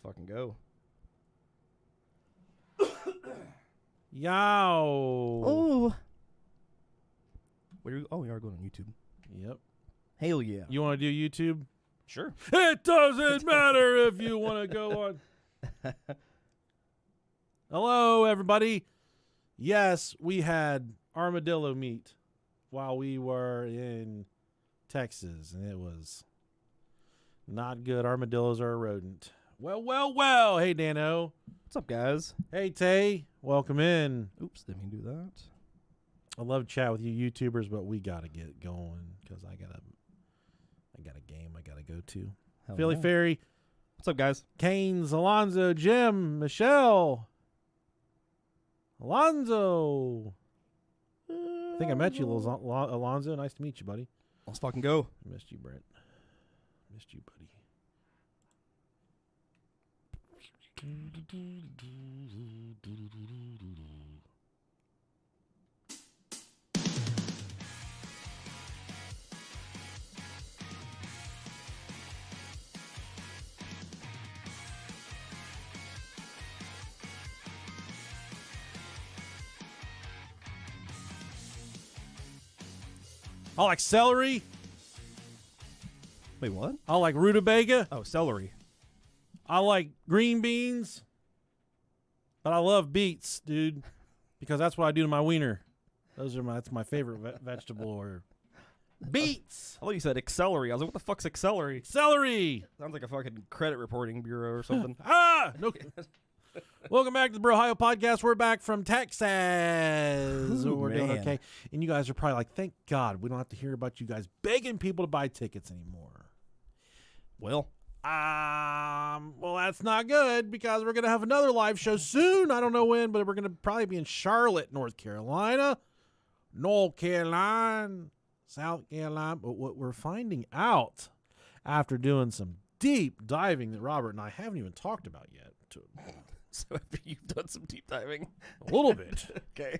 fucking go. Yow. Oh. We are going on YouTube. Yep. Hell yeah. You want to do YouTube? Sure. It doesn't matter if you want to go on. Hello, everybody. Yes, we had armadillo meat while we were in Texas, and it was not good. Armadillos are a rodent. Well. Hey, Dano. What's up, guys? Hey, Tay. Welcome in. Oops, didn't mean to do that. I love chat with you YouTubers, but we got to get going because I got a game I got to go to. Hell Philly yeah. Ferry. What's up, guys? Canes, Alonzo, Jim, Michelle. Alonzo. I think I met you, Alonzo. Nice to meet you, buddy. Let's fucking go. Missed you, Brent. Missed you, buddy. I like celery. Wait, what? I like rutabaga. Oh, celery. I like green beans. But I love beets, dude, because that's what I do to my wiener. That's my favorite vegetable. Or beets. I thought you said accelerate. I was like, what the fuck's accelerate? Celery. Sounds like a fucking credit reporting bureau or something. No. Welcome back to the Bro Ohio Podcast. We're back from Texas. Ooh, we're doing man. okay. And you guys are probably like, thank God we don't have to hear about you guys begging people to buy tickets anymore. Well, Well, that's not good because we're going to have another live show soon. I don't know when, but we're going to probably be in Charlotte, North Carolina, South Carolina. But what we're finding out after doing some deep diving that Robert and I haven't even talked about yet, so after you've done some deep diving. a little bit. Okay.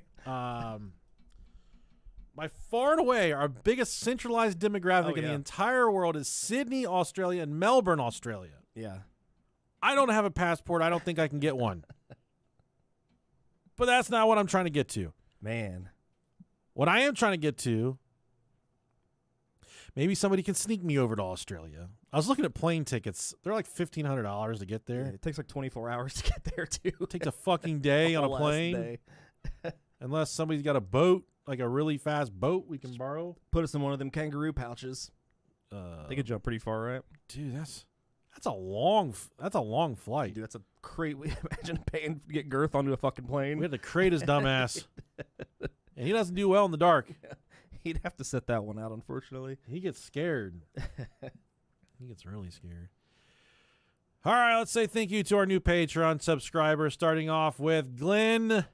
By far and away, our biggest centralized demographic in the yeah. entire world is Sydney, Australia, and Melbourne, Australia. Yeah. I don't have a passport. I don't think I can get one. But that's not what I'm trying to get to. Man. What I am trying to get to, maybe somebody can sneak me over to Australia. I was looking at plane tickets. They're like $1,500 to get there. Yeah, it takes like 24 hours to get there, too. It takes a fucking day on a Whole ass plane. day. Unless somebody's got a boat, like a really fast boat we can borrow. Put us in one of them kangaroo pouches. They could jump pretty far, right? Dude, that's a long flight. Dude, that's a crate. Imagine paying to get Girth onto a fucking plane. We had to crate his dumbass. And he doesn't do well in the dark. He'd have to set that one out, unfortunately. He gets scared. He gets really scared. All right, let's say thank you to our new Patreon subscribers, starting off with Glenn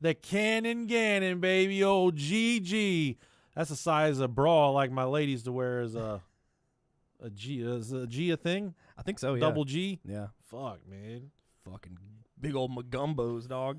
the Cannon Gannon, baby, old GG. That's the size of bra I like my ladies to wear as a G. Is a G a thing? I think so, yeah. Double G? Yeah. Fuck, man. Fucking big old Magumbos, dog.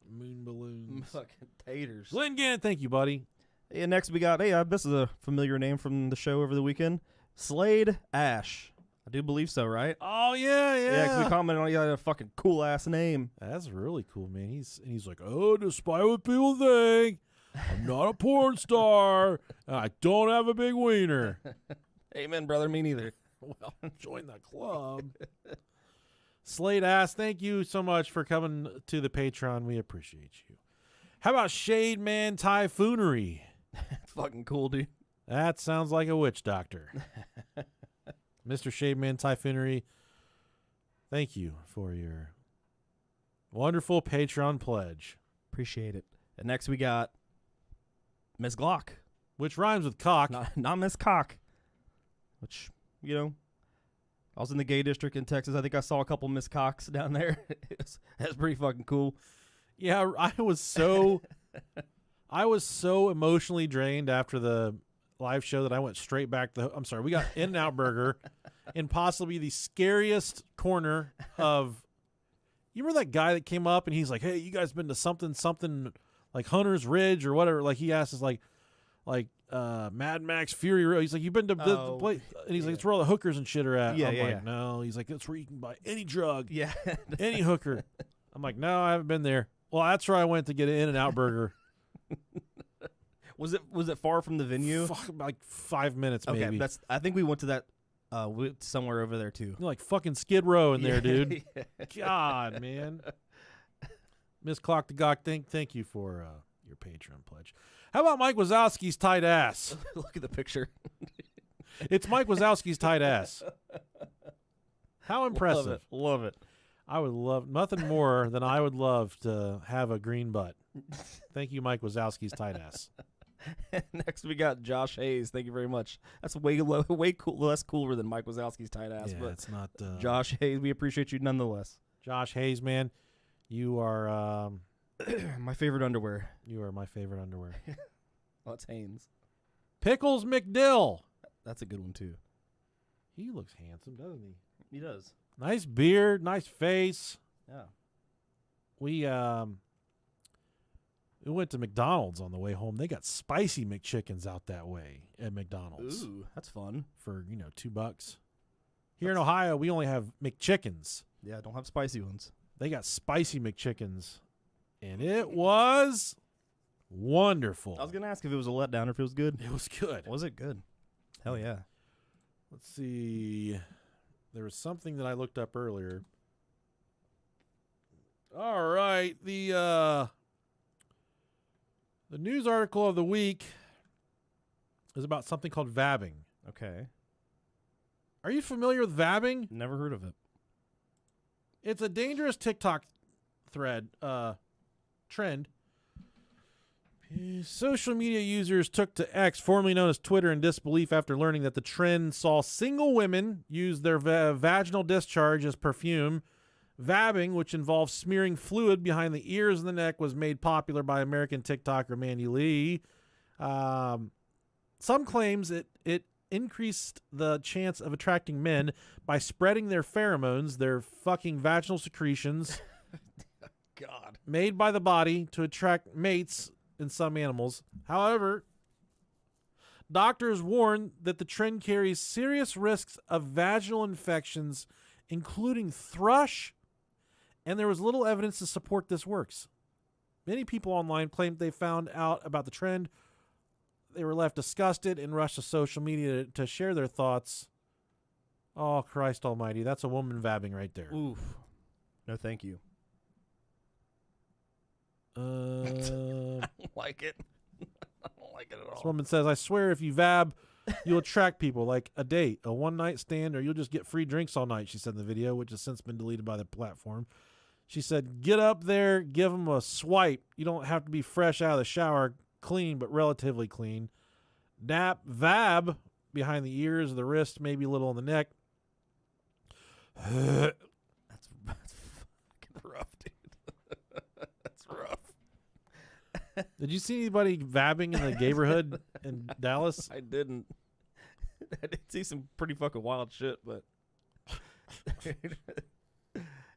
Moon balloons. Fucking taters. Glenn Gannon, thank you, buddy. And next we got, this is a familiar name from the show over the weekend. Slade Ash. I do believe so, right? Oh, yeah. Yeah, because we commented on you had a fucking cool-ass name. That's really cool, man. He's like, oh, despite what people think, I'm not a porn star, and I don't have a big wiener. Amen, brother. Me neither. Well, join the club. Slade Ass, thank you so much for coming to the Patreon. We appreciate you. How about Shade Man Typhoonery? Fucking cool, dude. That sounds like a witch doctor. Mr. Shade Man Typhoonery, thank you for your wonderful Patreon pledge. Appreciate it. And next we got Miss Glock. Which rhymes with cock. Not Miss Cock. Which, I was in the gay district in Texas. I think I saw a couple Miss Cocks down there. That's pretty fucking cool. Yeah, I was so emotionally drained after the live show that I went straight back to I'm sorry, we got In-N-Out Burger in possibly the scariest corner of, you remember that guy that came up and he's like, hey, you guys been to something like Hunter's Ridge or whatever, like he asked us like Mad Max Fury Road. He's like, you've been to the place, and he's like, it's where all the hookers and shit are at. Yeah, I'm yeah, like, yeah. no. He's like, that's where you can buy any drug, Yeah. any hooker. I'm like, no, I haven't been there. Well, that's where I went to get an In-N-Out burger. Was it far from the venue? Fuck, like 5 minutes maybe. Okay, I think we went to that somewhere over there too. You're like fucking Skid Row in there, dude. Yeah. God, man. Miss Clock the Gawk, thank you for your Patreon pledge. How about Mike Wazowski's tight ass? Look at the picture. It's Mike Wazowski's tight ass. How impressive. Love it. I would love nothing more than I would love to have a green butt. Thank you, Mike Wazowski's tight ass. Next we got Josh Hayes. Thank you very much. That's way less cooler than Mike Wazowski's tight ass. Yeah, but it's not Josh Hayes, we appreciate you nonetheless. Josh Hayes, man. You are My favorite underwear. you are my favorite underwear. Oh, it's Hanes. Pickles McDill. That's a good one too. He looks handsome, doesn't he? He does. Nice beard, nice face. Yeah. We went to McDonald's on the way home. They got spicy McChickens out that way at McDonald's. Ooh, that's fun. For, $2. Here in Ohio, we only have McChickens. Yeah, don't have spicy ones. They got spicy McChickens, and it was wonderful. I was gonna ask if it was a letdown or if it was good. It was good. Was it good? Hell yeah. Let's see. There was something that I looked up earlier. All right, the news article of the week is about something called vabbing. Okay. Are you familiar with vabbing? Never heard of it. It's a dangerous TikTok trend. Social media users took to X, formerly known as Twitter, in disbelief after learning that the trend saw single women use their vaginal discharge as perfume. Vabbing, which involves smearing fluid behind the ears and the neck, was made popular by American TikToker Mandy Lee. Some claims it increased the chance of attracting men by spreading their pheromones, their fucking vaginal secretions, God. made by the body to attract mates in some animals. However, doctors warn that the trend carries serious risks of vaginal infections, including thrush, and there was little evidence to support this works. Many people online claimed they found out about the trend. They were left disgusted and rushed to social media to share their thoughts. Oh, Christ almighty. That's a woman vabbing right there. Oof. No, thank you. I don't like it. I don't like it at all. This woman says, I swear if you vab, you'll attract people, like a date, a one-night stand, or you'll just get free drinks all night, she said in the video, which has since been deleted by the platform. She said, get up there, give them a swipe. You don't have to be fresh out of the shower, clean, but relatively clean. Vab behind the ears, the wrist, maybe a little on the neck. That's fucking rough, dude. That's rough. Did you see anybody vabbing in the neighborhood in Dallas? I didn't. I did see some pretty fucking wild shit, but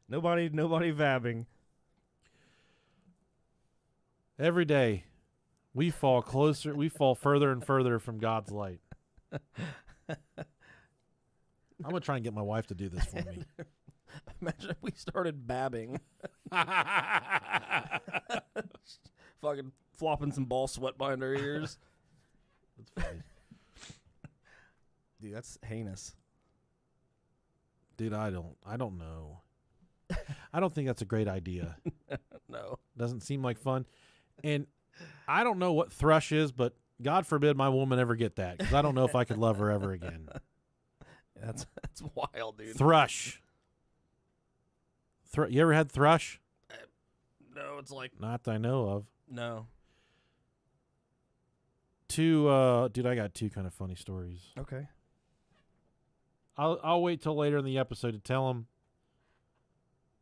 nobody vabbing. Every day, we fall further and further from God's light. I'm going to try and get my wife to do this for me. Imagine if we started babbing. Fucking flopping some ball sweat behind our ears. That's funny. Dude, that's heinous. Dude, I don't know. I don't think that's a great idea. No. Doesn't seem like fun. And I don't know what thrush is, but God forbid my woman ever get that, because I don't know if I could love her ever again. That's wild, dude. Thrush. You ever had thrush? No, it's like Not that I know of. no. Dude, I got two kind of funny stories. Okay. I'll wait till later in the episode to tell them.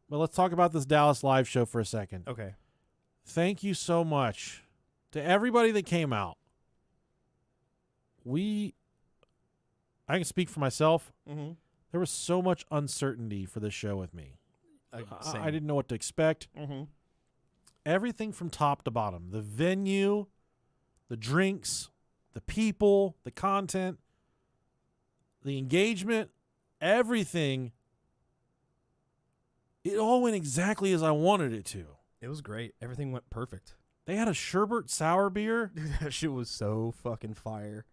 But let's talk about this Dallas live show for a second. Okay. Thank you so much to everybody that came out. I can speak for myself. Mm-hmm. There was so much uncertainty for this show with me. Same. I didn't know what to expect. Mm-hmm. Everything from top to bottom. The venue, the drinks, the people, the content, the engagement, everything. It all went exactly as I wanted it to. It was great. Everything went perfect. They had a sherbet sour beer. Dude, that shit was so fucking fire.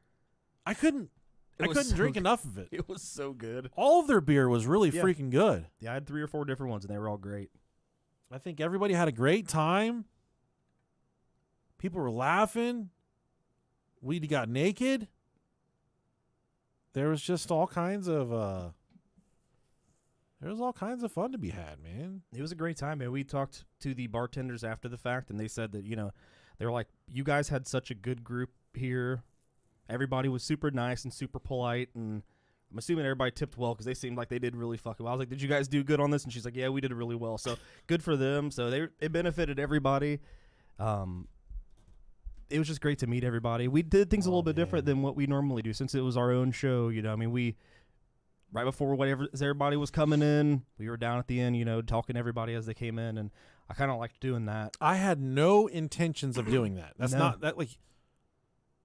I couldn't drink enough of it. It was so good. All of their beer was really Yeah. freaking good. Yeah, I had 3 or 4 different ones, and they were all great. I think everybody had a great time. People were laughing. We got naked. There was just all kinds of fun to be had, man. It was a great time, man. We talked to the bartenders after the fact, and they said that, they were like, you guys had such a good group here. Everybody was super nice and super polite, and I'm assuming everybody tipped well because they seemed like they did really fucking well. I was like, did you guys do good on this? And she's like, yeah, we did really well. So good for them. So it benefited everybody. It was just great to meet everybody. We did things a little bit different than what we normally do since it was our own show. I mean, we right before as everybody was coming in, we were down at the end, talking to everybody as they came in, and I kind of liked doing that. I had no intentions of doing that. That's No. not that like.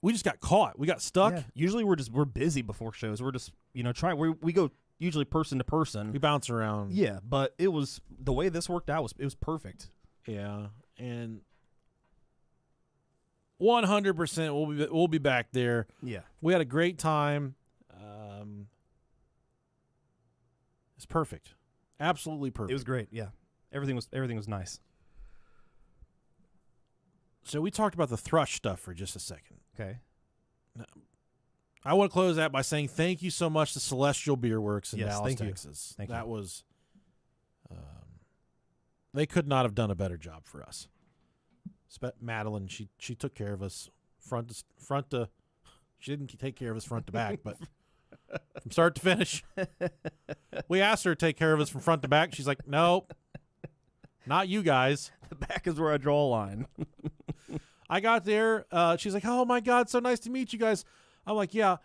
We just got caught. We got stuck. Yeah. Usually we're busy before shows. We're just trying. We go usually person to person. We bounce around. Yeah, but it was the way this worked out it was perfect. Yeah, and 100% we'll be back there. Yeah, We had a great time. It's perfect. Absolutely perfect. it was great. Yeah, everything was nice. So we talked about the thrush stuff for just a second. Okay. I want to close that by saying thank you so much to Celestial Beer Works in Yes, Dallas, thank you. Texas. Thank that you. was they could not have done a better job for us. Madeline, she took care of us front to she didn't take care of us front to back, but from start to finish. We asked her to take care of us from front to back. She's like, "Nope. Not you guys." The back is where I draw a line. I got there. She's like, "Oh my God, so nice to meet you guys." I'm like, "Yeah."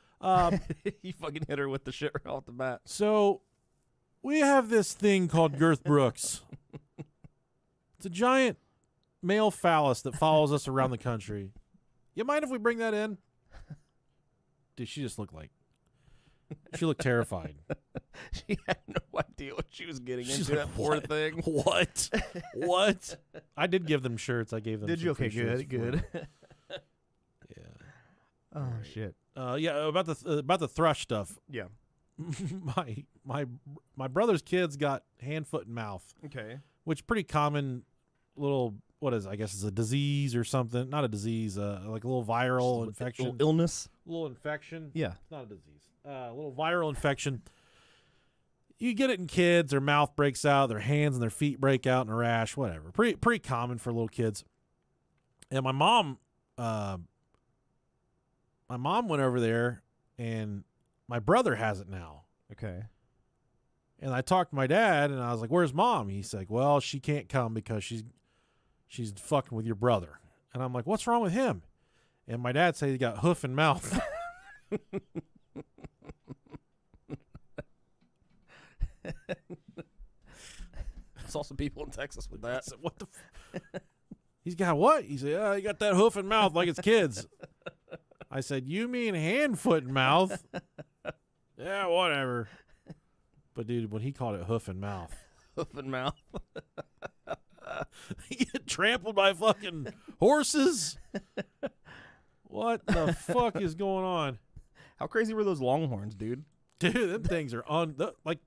You fucking hit her with the shit right off the bat. So we have this thing called Girth Brooks. It's a giant male phallus that follows us around the country. You mind if we bring that in? Dude, she looked terrified. She had no idea what she was getting She's into. like, That poor "What? thing. What? What? I did give them shirts. I gave them. Did some you? Okay, free shirts good. for them. Yeah. Oh Alright. shit. Yeah. About the thrush stuff. Yeah. my brother's kids got hand, foot, and mouth, Okay. which pretty common little. What is it? I guess it's a disease or something. Not a disease. Like a little viral infection. Little illness. Little infection. Yeah. It's not a disease. A little viral infection. You get it in kids. Their mouth breaks out. Their hands and their feet break out in a rash. Whatever. Pretty common for little kids. And my mom went over there, and my brother has it now. Okay. And I talked to my dad, and I was like, "Where's Mom?" He's like, "Well, she can't come because she's fucking with your brother." And I'm like, "What's wrong with him?" And my dad said he got hoof and mouth. I saw some people in Texas with that. I said, "What the?" He's got what? He said, "Yeah, he got that hoof and mouth like it's kids." I said, "You mean hand, foot, and mouth?" Yeah, whatever. But dude, when he called it hoof and mouth, Hoof and mouth. he get trampled by fucking horses. What the fuck is going on? How crazy were those Longhorns, dude? Dude, them things are like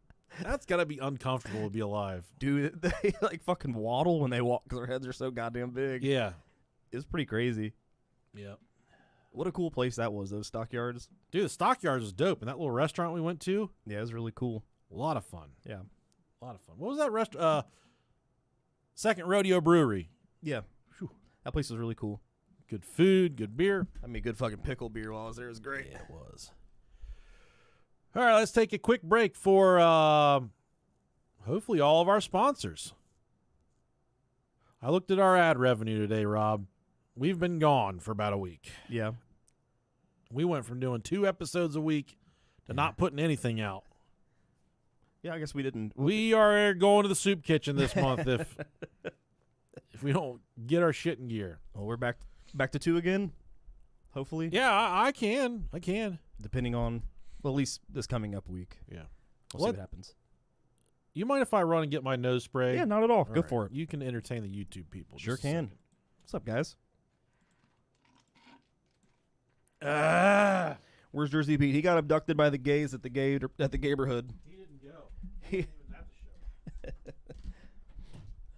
that's gotta be uncomfortable to be alive. Dude, they like fucking waddle when they walk because their heads are so goddamn big. Yeah. It's pretty crazy. Yeah. What a cool place that was, those stockyards. Dude, the Stockyards was dope. And that little restaurant we went to, Yeah, it was really cool. a lot of fun. Yeah. A lot of fun. What was that restaurant? Second Rodeo Brewery. Yeah. Whew. That place was really cool. Good food, good beer. I mean, good fucking pickle beer while I was there. It was great. Yeah, it was. All right, let's take a quick break for hopefully all of our sponsors. I looked at our ad revenue today, Rob. We've been gone for about a week. Yeah. We went from doing 2 episodes a week to not putting anything out. Yeah, I guess we didn't. We are going to the soup kitchen this month if we don't get our shit in gear. Oh, we're back to 2 again? hopefully. Yeah, I can. I can. Depending on, well, at least this coming up week. Yeah. We'll see what happens. You mind if I run and get my nose spray? Yeah, not at all. Go right. for it. You can entertain the YouTube people. Sure just a can. second. What's up, guys? Ah. Where's Jersey Pete? He got abducted by the gays at the neighborhood. He didn't go. He,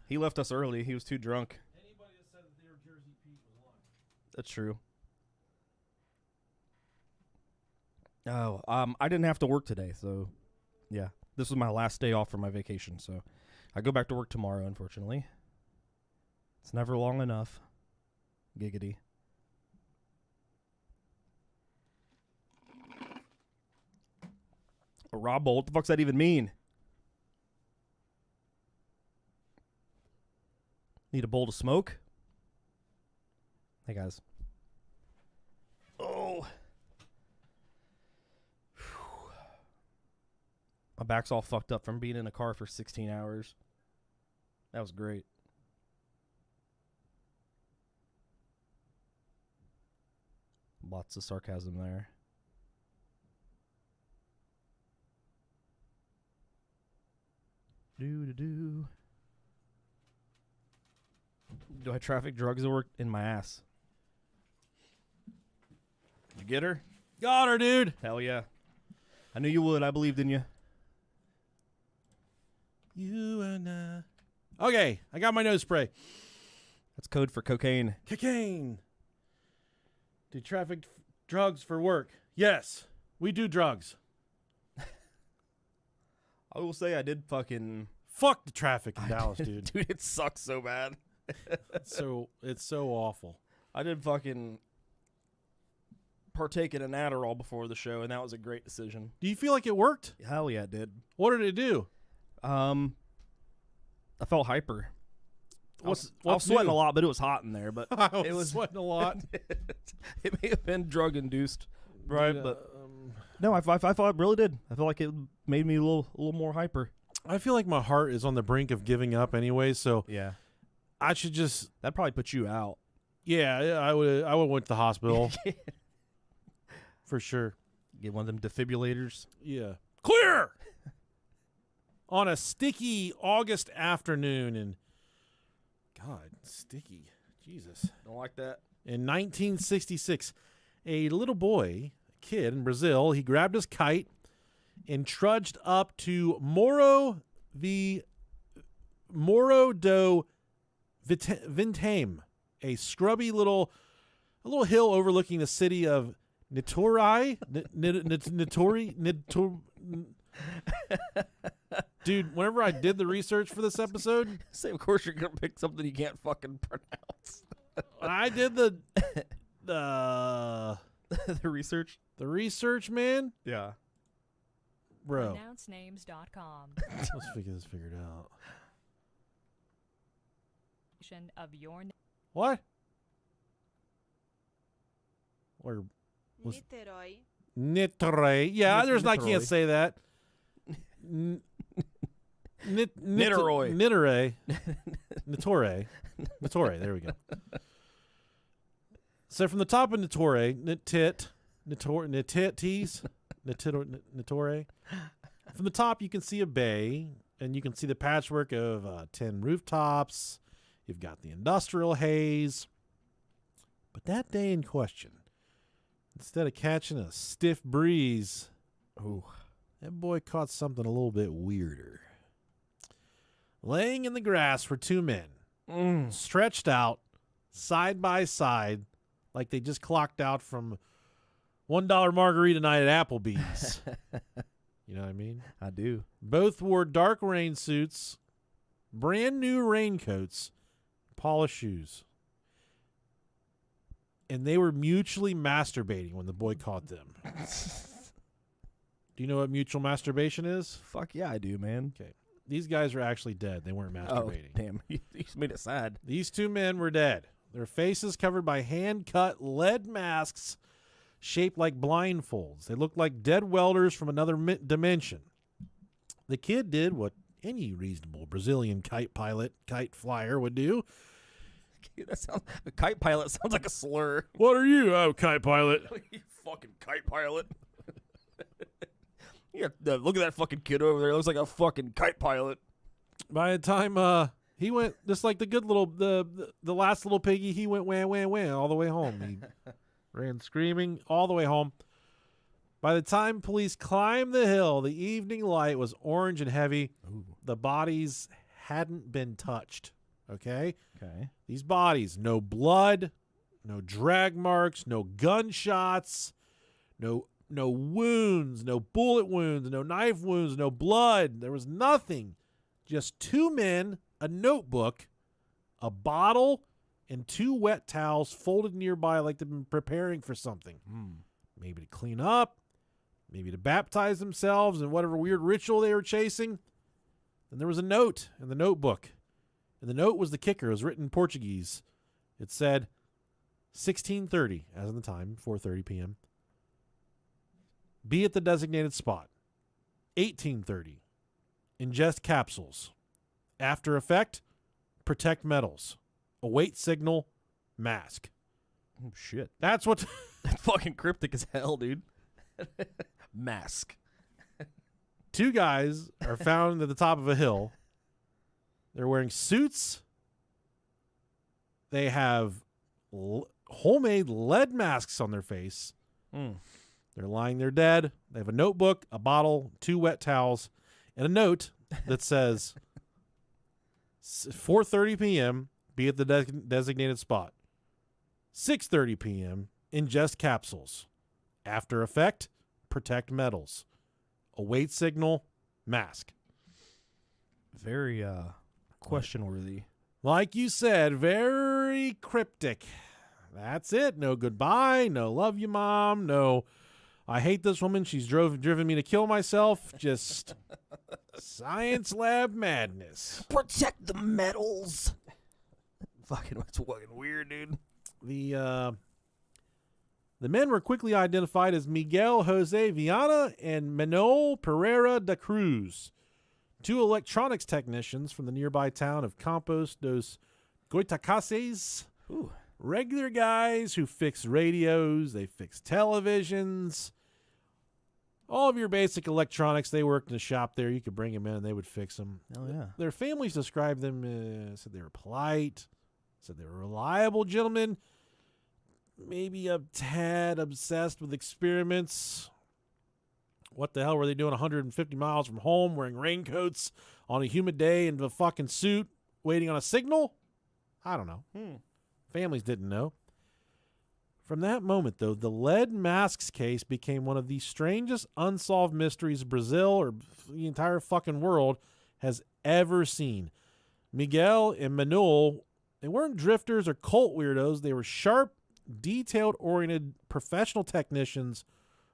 he left us early. He was too drunk. Anybody that said that they were Jersey Pete was lying. That's true. Oh, I didn't have to work today, so yeah. This was my last day off for my vacation, so I go back to work tomorrow, unfortunately. It's never long enough. Giggity. A Rob Bowl, what the fuck's that even mean? Need a bowl to smoke? Hey, guys. Oh. My back's all fucked up from being in a car for 16 hours. That was great. Lots of sarcasm there. Do. Do I traffic drugs or work in my ass? Did you get her? Got her, dude. Hell yeah. I knew you would. I believed in you. You and I. Okay, I got my nose spray. That's code for cocaine. Cocaine. Do traffic drugs for work? Yes, we do drugs. I will say I did fucking... Fuck the traffic in Dallas, dude. Dude, it sucks so bad. It's so awful. I did fucking partake in an Adderall before the show, and that was a great decision. Do you feel like it worked? Hell yeah, it did. What did it do? I felt hyper. I was sweating new? a lot, but it was hot in there. But It was sweating a lot. It may have been drug induced, right? Dude, but no, I thought it really did. I feel like it made me a little more hyper. I feel like my heart is on the brink of giving up anyway, so Yeah, I should just. that probably put you out. Yeah, I would went to the hospital for sure. Get one of them defibrillators. Yeah, clear. On a sticky August afternoon, and God, sticky, Jesus. Don't like that. In 1966, a little boy, a kid in Brazil, he grabbed his kite and trudged up to Morro do Vintame, a scrubby little hill overlooking the city of Niterói. Dude, whenever I did the research for this episode, Say, of course you're gonna pick something you can't fucking pronounce. I did the The research. man, Yeah. bro. AnnounceNames.com. Let's figure this out. Of your What? Or was Niterói? Yeah, there's. I can't Niterói. say that. Niterói. Niterói. There we go. So from the top of Niterói, Niterói. From the top, you can see a bay, and you can see the patchwork of 10 rooftops. You've got the industrial haze. But that day in question, instead of catching a stiff breeze, Ooh. that boy caught something a little bit weirder. Laying in the grass were two men, stretched out, side by side, like they just clocked out from $1 margarita night at Applebee's. You know what I mean? I do. Both wore dark rain suits, brand new raincoats, polished shoes. And they were mutually masturbating when the boy caught them. Do you know what mutual masturbation is? Fuck yeah, I do, man. Okay. These guys are actually dead. They weren't masturbating. Oh, damn. You just made it sad. These two men were dead. Their faces covered by hand-cut lead masks shaped like blindfolds. They looked like dead welders from another dimension. The kid did what any reasonable Brazilian kite flyer would do. Dude, that sounds a kite pilot sounds like a slur. What are you, kite pilot? You fucking kite pilot. Yeah, look at that fucking kid over there. Looks like a fucking kite pilot. By the time he went, just like the good little the last little piggy, he went wham wham wham all the way home. He ran screaming all the way home. By the time police climbed the hill, the evening light was orange and heavy. Ooh. The bodies hadn't been touched. Okay? Okay. These bodies, no blood, no drag marks, no gunshots, no wounds, no bullet wounds, no knife wounds, no blood. There was nothing. Just two men, a notebook, a bottle, and two wet towels folded nearby like they've been preparing for something. Maybe to clean up, maybe to baptize themselves in whatever weird ritual they were chasing. Then there was a note in the notebook. And the note was the kicker. It was written in Portuguese. It said 16:30, as in the time, 4:30 p.m. Be at the designated spot. 18:30. Ingest capsules. After effect, protect metals. Await signal, mask. Oh, shit. That's what... That's fucking cryptic as hell, dude. Mask. Two guys are found at the top of a hill. They're wearing suits. They have homemade lead masks on their face. They're lying there dead. They have a notebook, a bottle, two wet towels, and a note that says 4:30 p.m. be at the designated spot. 6:30 p.m. ingest capsules. After effect, protect metals. Await signal, mask. Very question worthy. Like you said, very cryptic. That's it. No goodbye. No love you, Mom. No, I hate this woman. She's driven me to kill myself. Just science lab madness. Protect the metals. That's fucking weird, dude. The men were quickly identified as Miguel Jose Viana and Manuel Pereira da Cruz, two electronics technicians from the nearby town of Campos dos Goitacazes. Ooh. Regular guys who fix radios, they fix televisions, all of your basic electronics. They worked in a shop there. You could bring them in and they would fix them. Oh, yeah. Their families described them, said they were polite, said they were reliable gentlemen, maybe a tad obsessed with experiments. What the hell were they doing 150 miles from home wearing raincoats on a humid day in a fucking suit waiting on a signal? I don't know. Families didn't know. From that moment, though, the lead masks case became one of the strangest unsolved mysteries Brazil or the entire fucking world has ever seen. Miguel and Manuel, they weren't drifters or cult weirdos. They were sharp, detailed-oriented professional technicians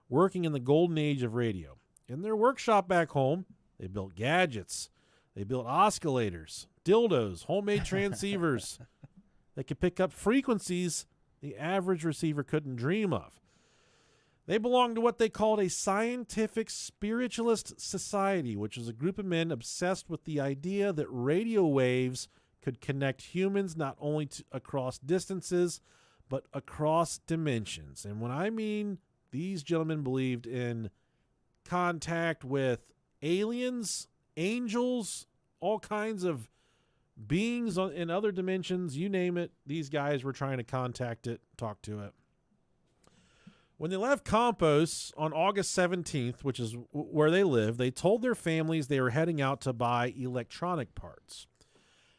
working in the golden age of radio. In their workshop back home, they built gadgets. They built oscillators, dildos, homemade transceivers that could pick up frequencies the average receiver couldn't dream of. They belonged to what they called a scientific spiritualist society, which is a group of men obsessed with the idea that radio waves could connect humans not only across distances, but across dimensions. And when I mean these gentlemen believed in contact with aliens, angels, all kinds of beings in other dimensions, you name it, these guys were trying to contact it, talk to it. When they left Campos on August 17th, which is where they live, they told their families they were heading out to buy electronic parts.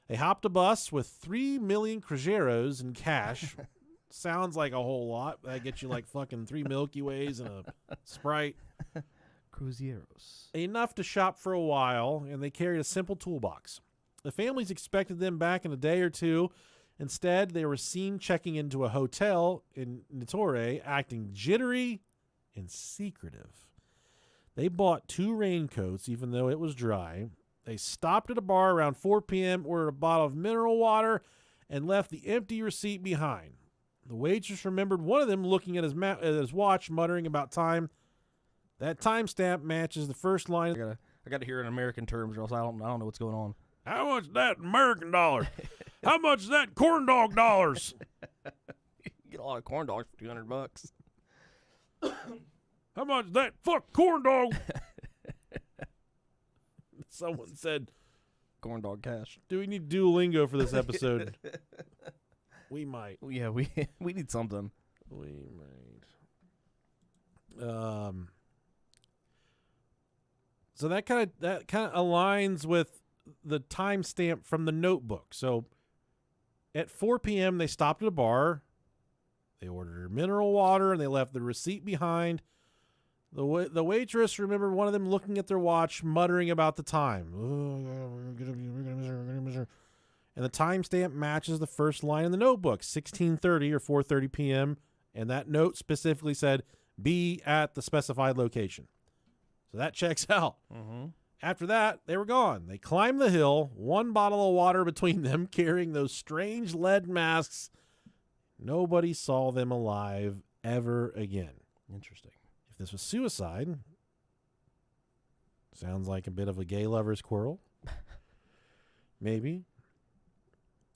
They hopped a bus with 3 million cruzeiros in cash. Sounds like a whole lot. That gets you like fucking 3 Milky Ways and a Sprite. Cruzeiros. Enough to shop for a while, and they carried a simple toolbox. The families expected them back in a day or two. Instead, they were seen checking into a hotel in Niterói, acting jittery and secretive. They bought 2 raincoats, even though it was dry. They stopped at a bar around 4 p.m., ordered a bottle of mineral water, and left the empty receipt behind. The waitress remembered one of them looking at his watch, muttering about time. That timestamp matches the first line. I got to hear it in American terms, or else I don't know what's going on. How much that American dollar? How much is that corn dog dollars? You get a lot of corn dogs for $200. How much is that fuck corn dog? Someone said, Corn dog cash. do we need Duolingo for this episode? We might. Yeah, we need something. We might. So that kind of aligns with the timestamp from the Notebook. So at 4 p.m. they stopped at a bar. They ordered mineral water and they left the receipt behind. The waitress, remember one of them looking at their watch, muttering about the time. And the timestamp matches the first line in the Notebook, 16:30 or 4:30 p.m. And that note specifically said, be at the specified location. So that checks out. Mm-hmm. After that, they were gone. They climbed the hill, one bottle of water between them, carrying those strange lead masks. Nobody saw them alive ever again. Interesting. If this was suicide, sounds like a bit of a gay lover's quarrel. Maybe.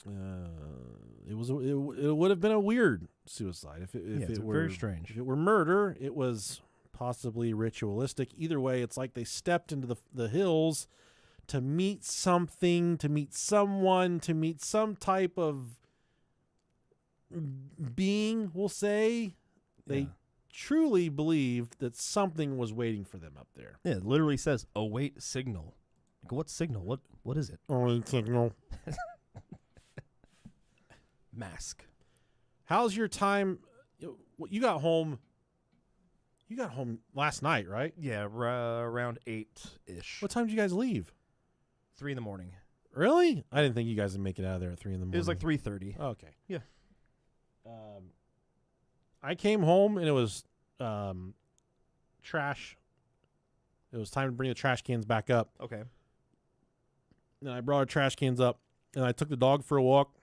It would have been a weird suicide if it were very strange. If it were murder, it was possibly ritualistic. Either way, it's like they stepped into the hills to meet something, to meet someone, to meet some type of being, we'll say. They truly believed that something was waiting for them up there. Yeah, it literally says await signal. Like, what signal? What is it? Only signal. Mask. How's your time? You got home. You got home last night, right? Yeah, around 8-ish. What time did you guys leave? 3 in the morning. Really? I didn't think you guys would make it out of there at 3 in the morning. It was like 3:30. Okay. Yeah. I came home and it was trash. It was time to bring the trash cans back up. Okay. And I brought our trash cans up and I took the dog for a walk.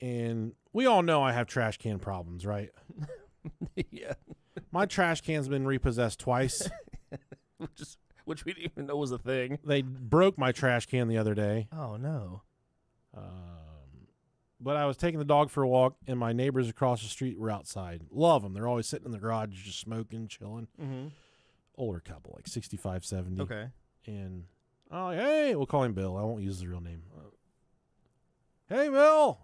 And we all know I have trash can problems, right? Yeah. My trash can's been repossessed twice. Which we didn't even know was a thing. They broke my trash can the other day. Oh, no. But I was taking the dog for a walk, and my neighbors across the street were outside. Love them. They're always sitting in the garage just smoking, chilling. Mm-hmm. Older couple, like 65, 70. Okay. And, oh, hey, we'll call him Bill. I won't use his real name. Hey, Bill.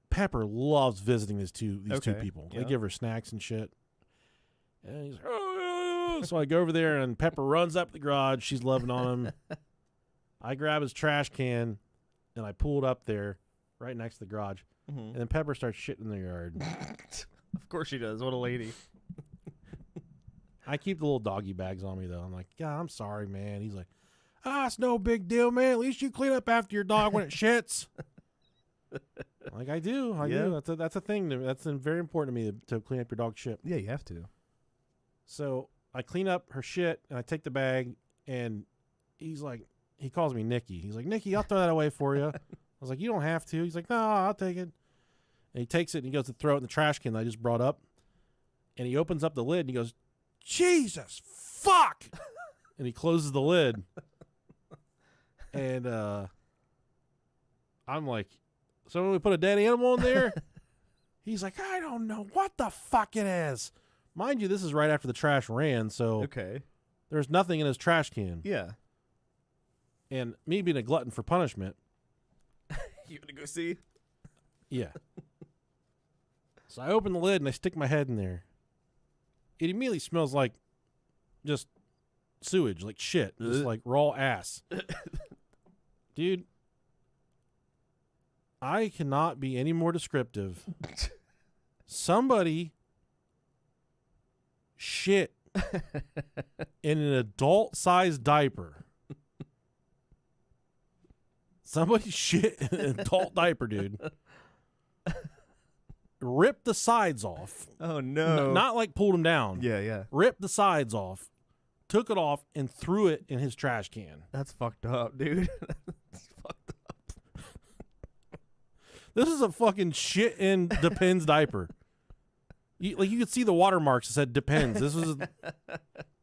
Pepper loves visiting these two people. Yeah. They give her snacks and shit. And he's like, oh. So I go over there, and Pepper runs up the garage. She's loving on him. I grab his trash can, and I pull it up there right next to the garage. Mm-hmm. And then Pepper starts shitting in the yard. Of course she does. What a lady. I keep the little doggy bags on me, though. I'm like, God, I'm sorry, man. He's like, it's no big deal, man. At least you clean up after your dog when it shits. Like, I do. I do. That's a thing. That's very important to me to clean up your dog's shit. Yeah, you have to. So I clean up her shit, and I take the bag, and he's like, he calls me Nicky. He's like, Nicky, I'll throw that away for you. I was like, you don't have to. He's like, no, I'll take it. And he takes it, and he goes to throw it in the trash can that I just brought up. And he opens up the lid, and he goes, Jesus, fuck! And he closes the lid. And I'm like, so we put a dead animal in there? He's like, I don't know what the fuck it is. Mind you, this is right after the trash ran, so Okay. there's nothing in his trash can. Yeah. And me being a glutton for punishment. You gonna go see? Yeah. So I open the lid and I stick my head in there. It immediately smells like just sewage, like shit, just like raw ass. Dude, I cannot be any more descriptive. Somebody shit in an adult-sized diaper. Somebody shit in an adult diaper, dude. Ripped the sides off. Oh, no. Not like pulled them down. Yeah, yeah. Ripped the sides off, took it off, and threw it in his trash can. That's fucked up, dude. That's fucked up. This is a fucking shit in Depends diaper. You could see the watermarks that said Depends.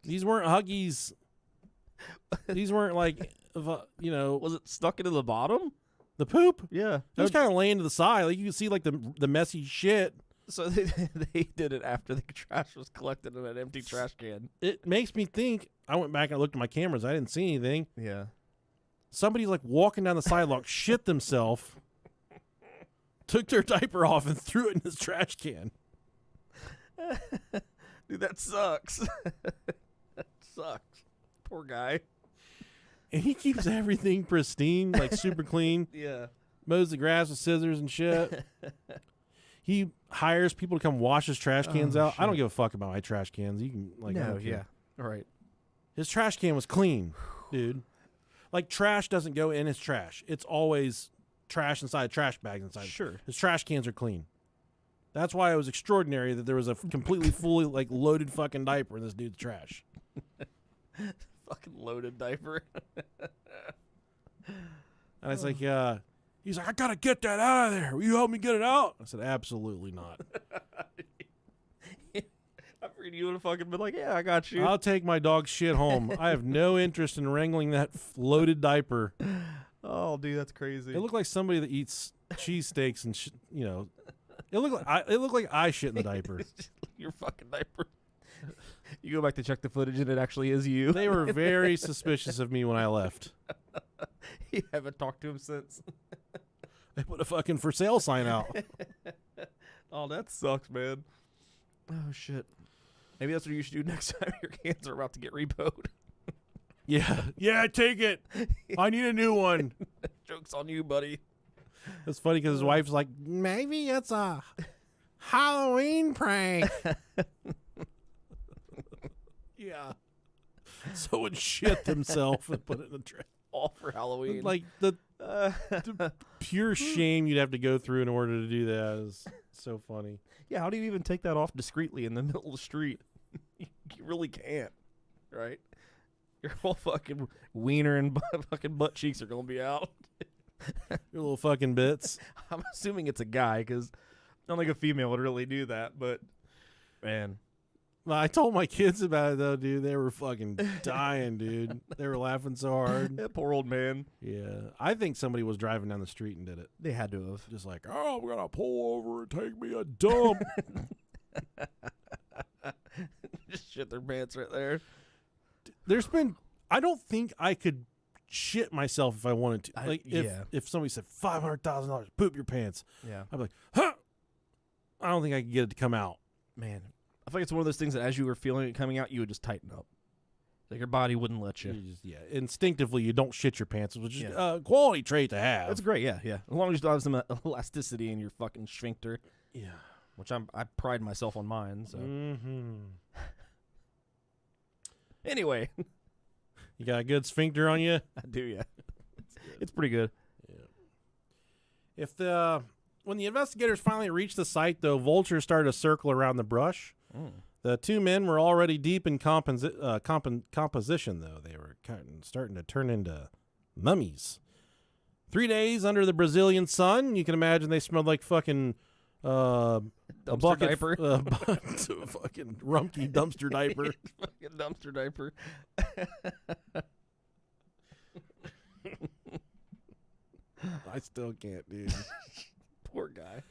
These weren't Huggies. These weren't like, Was it stuck into the bottom? The poop? Yeah. It was kind of laying to the side. Like you can see like the messy shit. So they did it after the trash was collected in an empty trash can. It makes me think. I went back and I looked at my cameras. I didn't see anything. Yeah. Somebody's like walking down the sidewalk, shit themselves, took their diaper off and threw it in his trash can. Dude, that sucks. That sucks. Poor guy. And he keeps everything pristine, like super clean. Yeah. Mows the grass with scissors and shit. He hires people to come wash his trash cans out. I don't shit. give a fuck about my trash cans. You can like I No, don't care. yeah. All right. His trash can was clean, dude. Like trash doesn't go in his trash. It's always trash inside trash bags inside. Sure. His trash cans are clean. That's why it was extraordinary that there was a completely fully like loaded fucking diaper in this dude's trash. Fucking loaded diaper. And it's like, he's like, I gotta get that out of there. Will you help me get it out? I said, absolutely not. I figured you would have fucking been like, yeah, I got you. I'll take my dog's shit home. I have no interest in wrangling that loaded diaper. Oh, dude, that's crazy. It looked like somebody that eats cheesesteaks and you know. It looked like I shit in the diaper. Your fucking diaper. You go back to check the footage, and it actually is you. They were very suspicious of me when I left. You haven't talked to him since. They put a fucking for sale sign out. Oh, that sucks, man. Oh shit. Maybe that's what you should do next time your cans are about to get repoed. Yeah, take it. I need a new one. Joke's on you, buddy. It's funny because his wife's like, maybe it's a Halloween prank. Yeah. Someone shit themselves and put it in the trash. All for Halloween. Like the pure shame you'd have to go through in order to do that is so funny. yeah, how do you even take that off discreetly in the middle of the street? You really can't, right? Your whole fucking wiener and fucking butt cheeks are going to be out. Your little fucking bits. I'm assuming it's a guy because I don't think a female would really do that, but man. Well, I told my kids about it though, dude. They were fucking dying, dude. They were laughing so hard. That poor old man. Yeah. I think somebody was driving down the street and did it. They had to have. Just like, oh, I'm going to pull over and take me a dump. Just shit their pants right there. I don't think I could shit myself if I wanted to. Like, yeah. if somebody said $500,000, poop your pants, Yeah. I'd be like, huh? I don't think I could get it to come out. Man. I feel like it's one of those things that as you were feeling it coming out, you would just tighten up. Like your body wouldn't let you. Instinctively, you don't shit your pants, which is Yeah. a quality trait to have. That's great, yeah. As long as you don't have some elasticity in your fucking sphincter, Yeah. which I pride myself on mine. So Mm-hmm. anyway, You got a good sphincter on you? I do, yeah. It's pretty good. Yeah. When the investigators finally reached the site, though, vultures started to circle around the brush. The two men were already deep in composition, though. They were starting to turn into mummies. 3 days under the Brazilian sun. You can imagine they smelled like fucking a bucket diaper. fucking Rumpke dumpster diaper. Fucking dumpster diaper. I still can't, dude. Poor guy.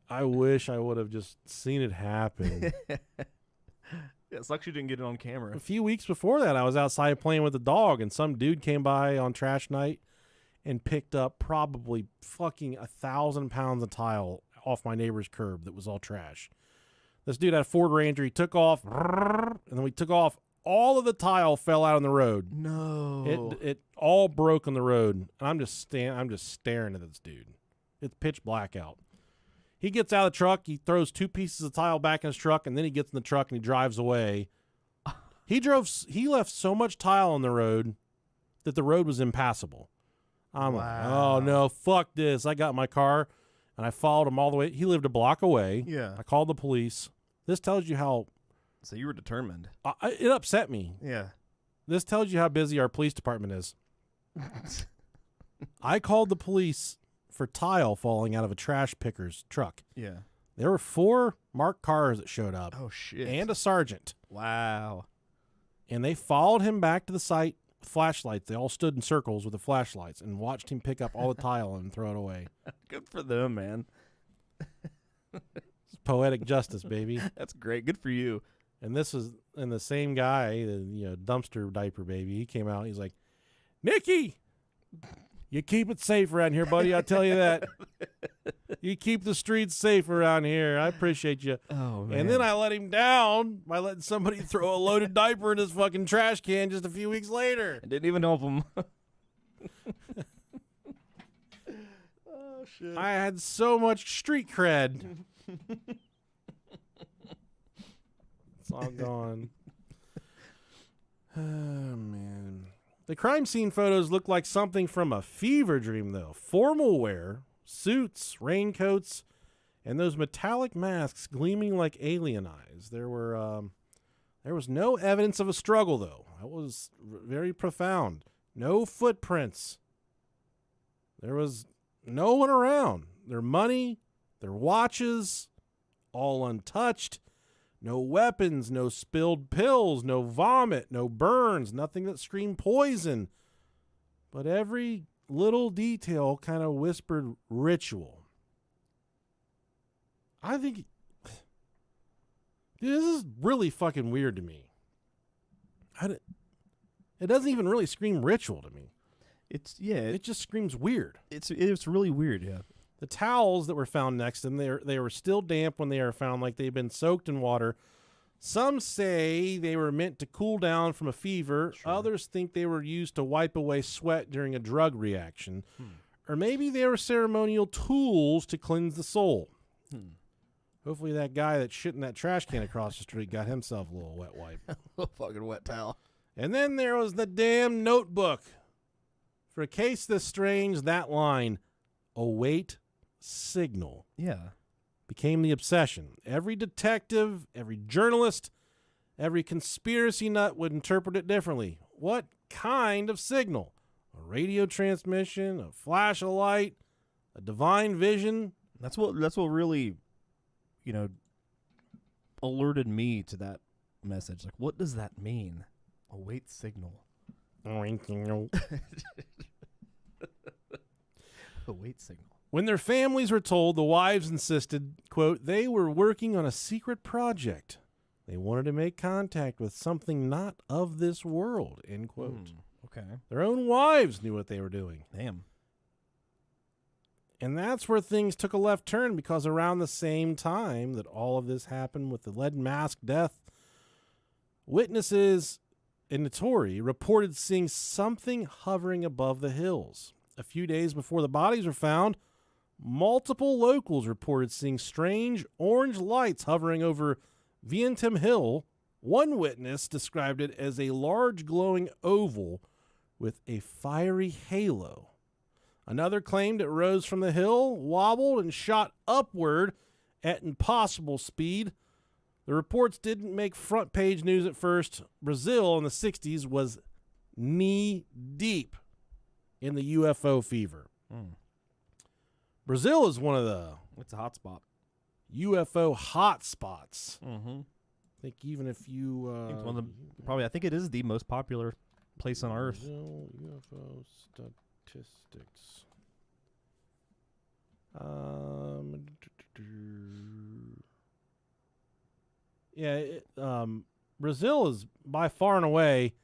I wish I would have just seen it happen. Yeah, it sucks you didn't get it on camera. A few weeks before that, I was outside playing with the dog, and some dude came by on trash night and picked up probably fucking 1,000 pounds of tile off my neighbor's curb that was all trash. This dude had a Ford Ranger. He took off, and then we took off. All of the tile fell out on the road. No. It all broke on the road, and I'm just staring at this dude. It's pitch black out. He gets out of the truck. He throws 2 pieces of tile back in his truck, and then he gets in the truck and he drives away. He left so much tile on the road that the road was impassable. I'm like, Wow. oh no, fuck this. I got my car and I followed him all the way. He lived a block away. Yeah. I called the police. This tells you how So you were determined. it upset me. Yeah. This tells you how busy our police department is. I called the police for tile falling out of a trash picker's truck. Yeah. There were 4 marked cars that showed up Oh shit. and a sergeant. wow. And they followed him back to the site flashlights. They all stood in circles with the flashlights and watched him pick up all the tile and throw it away. Good for them, man. It's poetic justice, baby. That's great. Good for you. And this is, and the same guy, the dumpster diaper baby, he came out. He's like, Nikki, you keep it safe around here, buddy. I tell you that. You keep the streets safe around here. I appreciate you. Oh, man. And then I let him down by letting somebody throw a loaded diaper in his fucking trash can just a few weeks later. I didn't even help him. Oh, shit. I had so much street cred. It's all gone. Oh, man. The crime scene photos look like something from a fever dream, though. Formal wear, suits, raincoats, and those metallic masks gleaming like alien eyes. There was no evidence of a struggle, though. That was very profound. No footprints. There was no one around. Their money, their watches, all untouched. No weapons, no spilled pills, no vomit, no burns, nothing that screamed poison. But every little detail kind of whispered ritual. I think, dude, this is really fucking weird to me. It doesn't even really scream ritual to me. It just screams weird. It's really weird, yeah. The towels that were found next to them, they were still damp when they were found, like they'd been soaked in water. Some say they were meant to cool down from a fever. Sure. Others think they were used to wipe away sweat during a drug reaction. Or maybe they were ceremonial tools to cleanse the soul. Hopefully that guy that shit in that trash can across the street got himself a little wet wipe. A fucking wet towel. And then there was the damn notebook. For a case this strange, that line, await signal, became the obsession. Every detective, every journalist, every conspiracy nut would interpret it differently. What kind of signal? A radio transmission, a flash of light, a divine vision? That's what really, alerted me to that message. Like, what does that mean? Await signal. Await signal. When their families were told, the wives insisted, quote, they were working on a secret project. They wanted to make contact with something not of this world, end quote. Okay. Their own wives knew what they were doing. Damn. And that's where things took a left turn, because around the same time that all of this happened with the lead mask death, witnesses in Notori reported seeing something hovering above the hills. A few days before the bodies were found, multiple locals reported seeing strange orange lights hovering over Vientim Hill. One witness described it as a large glowing oval with a fiery halo. Another claimed it rose from the hill, wobbled, and shot upward at impossible speed. The reports didn't make front page news at first. Brazil in the 60s was knee deep in the UFO fever. Brazil is one of the It's a hot spot. UFO hot spots. Mm-hmm. I think even if you... It's one of the, I think it is the most popular place on Earth. Brazil UFO statistics. Brazil is by far and away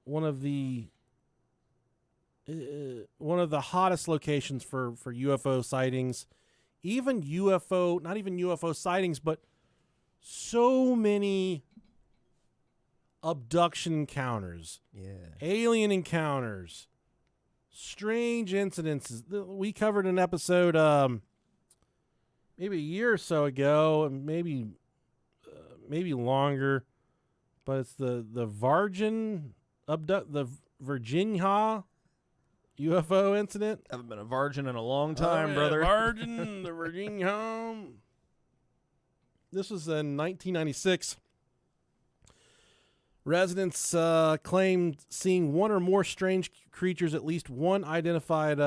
one of the hottest locations for UFO sightings. Even UFO, not even UFO sightings, but so many abduction encounters, alien encounters, strange incidences. We covered an episode maybe a year or so ago, maybe longer, but it's the Virginia UFO incident. Haven't been a virgin in a long time, brother. Virgin, the Virginia. This was in 1996. Residents claimed seeing one or more strange creatures, at least one identified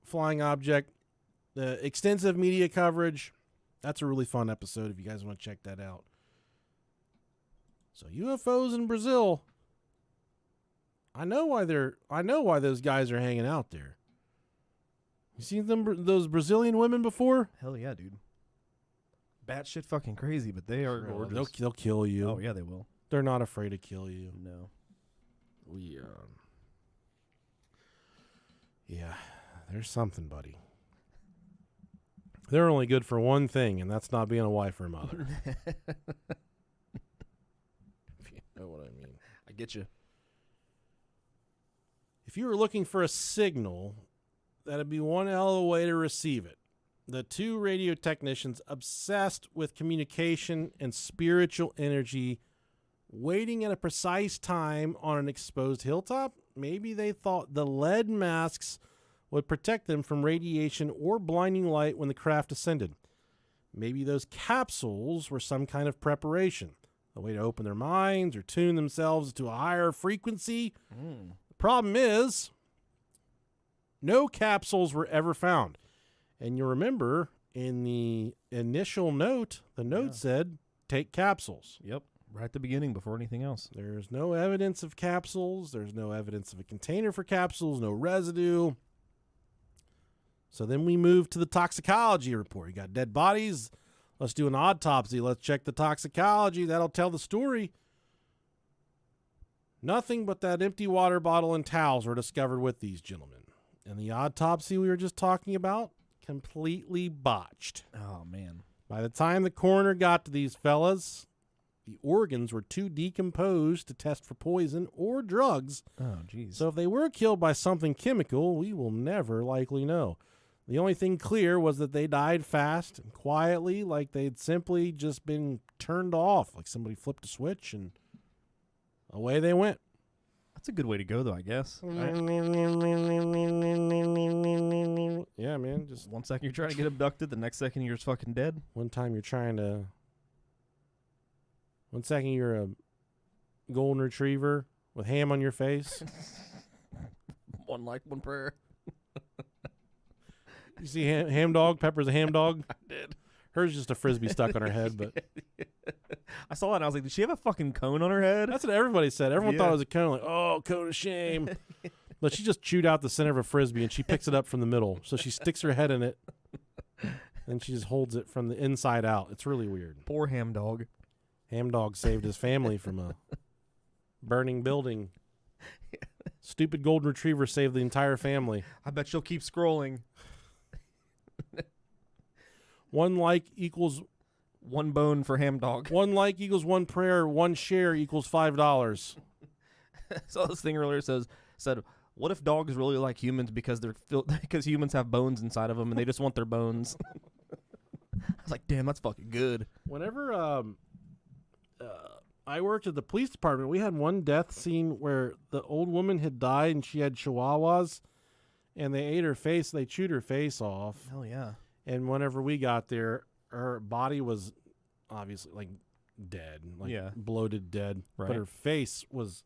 flying object. Extensive media coverage. That's a really fun episode if you guys want to check that out. So UFOs in Brazil I know why those guys are hanging out there. You seen those Brazilian women before? Hell yeah, dude. Batshit fucking crazy, but they are gorgeous. They'll kill you. Oh yeah, they will. They're not afraid to kill you. No. Yeah, there's something, buddy. They're only good for one thing, and that's not being a wife or a mother. If you know what I mean. I get you. If you were looking for a signal, that'd be one hell of a way to receive it. The two radio technicians obsessed with communication and spiritual energy, waiting at a precise time on an exposed hilltop. Maybe they thought the lead masks would protect them from radiation or blinding light when the craft ascended. Maybe those capsules were some kind of preparation, a way to open their minds or tune themselves to a higher frequency. The problem is, no capsules were ever found. And you remember in the initial note, the note said, take capsules. Yep. Right at the beginning before anything else. There's no evidence of capsules. There's no evidence of a container for capsules, no residue. So then we move to the toxicology report. You got dead bodies. Let's do an autopsy. Let's check the toxicology. That'll tell the story. Nothing but that empty water bottle and towels were discovered with these gentlemen. And the autopsy we were just talking about, completely botched. Oh, man. By the time the coroner got to these fellas, the organs were too decomposed to test for poison or drugs. Oh, jeez. So if they were killed by something chemical, we will never likely know. The only thing clear was that they died fast and quietly, like they'd simply just been turned off, like somebody flipped a switch and away they went. That's a good way to go, though, I guess. Yeah, man. Just 1 second you're trying to get abducted, the next second you're just fucking dead. one second you're a golden retriever with ham on your face. One like, one prayer. You see ham dog? Pepper's a ham dog? I did. Hers just a Frisbee stuck on her head, but I saw that and I was like, did she have a fucking cone on her head? that's what everybody said. Everyone thought Yeah. it was a cone, like, oh, cone of shame. But she just chewed out the center of a Frisbee and she picks it up from the middle. So she sticks her head in it and she just holds it from the inside out. It's really weird. Poor ham dog. Ham dog saved his family from a burning building. Stupid golden retriever saved the entire family. I bet she'll keep scrolling. One like equals One bone for ham dog. one prayer, one share equals $5. I saw this thing earlier said, what if dogs really like humans because because humans have bones inside of them and they just want their bones? I was like, damn, that's fucking good. Whenever I worked at the police department, we had one death scene where the old woman had died and she had chihuahuas and they ate her face. They chewed her face off. Hell yeah. And whenever we got there, her body was obviously like dead, like Yeah. bloated dead. Right. But her face was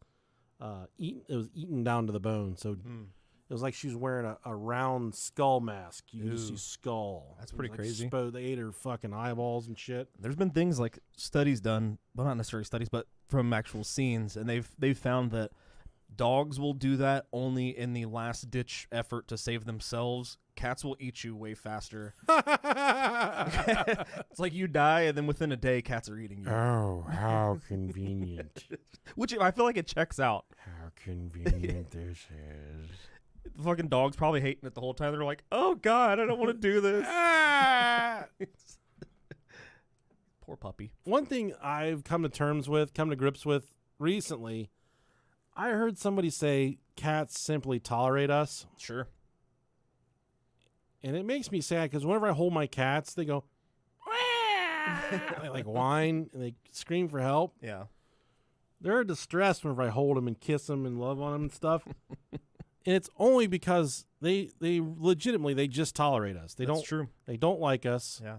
eaten. It was eaten down to the bone. So it was like she was wearing a round skull mask. You could just see Ooh. skull. That's It was pretty like crazy. They ate her fucking eyeballs and shit. There's been things like studies done, well, not necessarily studies, but from actual scenes, and they've found that dogs will do that only in the last ditch effort to save themselves. Cats will eat you way faster. It's like you die, and then within a day, cats are eating you. Oh, how convenient. Which I feel like it checks out. How convenient this is. The fucking dog's probably hating it the whole time. They're like, oh, God, I don't want to do this. Poor puppy. One thing I've come to grips with recently, I heard somebody say cats simply tolerate us. Sure. And it makes me sad because whenever I hold my cats, they go, they like whine and they scream for help. Yeah. They're distressed whenever I hold them and kiss them and love on them and stuff. And it's only because they legitimately, they just tolerate us. That's true. They don't like us. Yeah.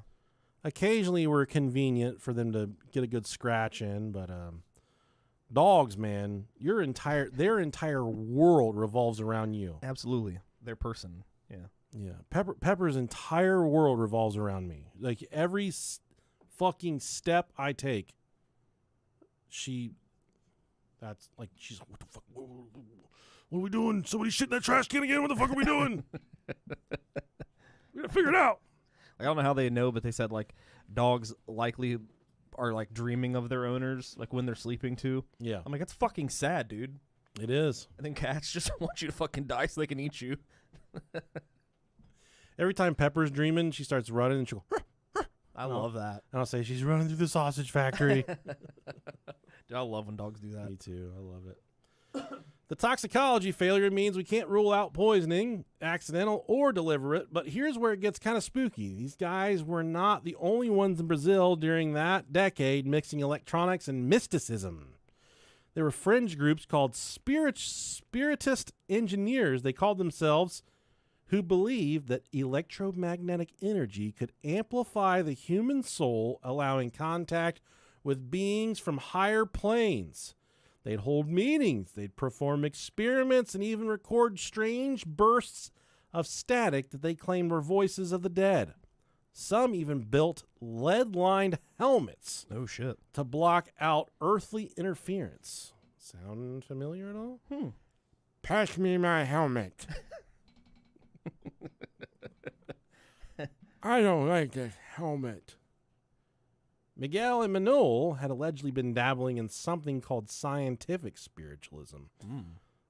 Occasionally we're convenient for them to get a good scratch in, but dogs, man, their entire world revolves around you. Absolutely. Their person. Yeah. Yeah, Pepper's entire world revolves around me. Like every fucking step I take, she's like, what the fuck? What are we doing? Somebody shit in that trash can again? What the fuck are we doing? We gotta figure it out. I don't know how they know, but they said like dogs likely are like dreaming of their owners, like when they're sleeping too. Yeah, I'm like, that's fucking sad, dude. it is. I think cats just want you to fucking die so they can eat you. Every time Pepper's dreaming, she starts running and she'll go, I love that. and I'll say, she's running through the sausage factory. Dude, I love when dogs do that. Me too. I love it. The toxicology failure means we can't rule out poisoning, accidental or deliberate, but here's where it gets kind of spooky. These guys were not the only ones in Brazil during that decade mixing electronics and mysticism. There were fringe groups called spiritist engineers, they called themselves, who believed that electromagnetic energy could amplify the human soul, allowing contact with beings from higher planes. They'd hold meetings, they'd perform experiments, and even record strange bursts of static that they claimed were voices of the dead. Some even built lead-lined helmets Oh shit. to block out earthly interference. Sound familiar at all? Pass me my helmet. I don't like this helmet. Miguel and Manuel had allegedly been dabbling in something called scientific spiritualism.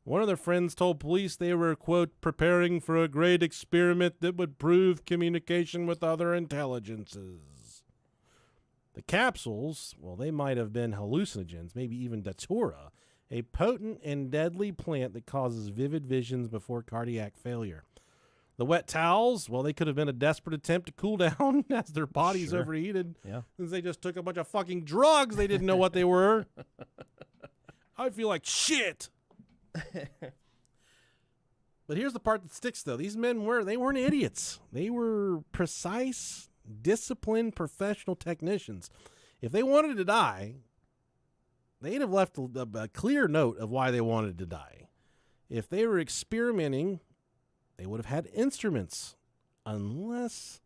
One of their friends told police they were, quote, preparing for a great experiment that would prove communication with other intelligences. The capsules, well, they might have been hallucinogens, maybe even datura, a potent and deadly plant that causes vivid visions before cardiac failure. The wet towels, well, they could have been a desperate attempt to cool down as their bodies Sure. overheated. Yeah. Since they just took a bunch of fucking drugs they didn't know what they were. I feel like shit. But here's the part that sticks, though. These men weren't idiots. They were precise, disciplined, professional technicians. If they wanted to die, they'd have left a clear note of why they wanted to die. If they were experimenting, they would have had instruments, unless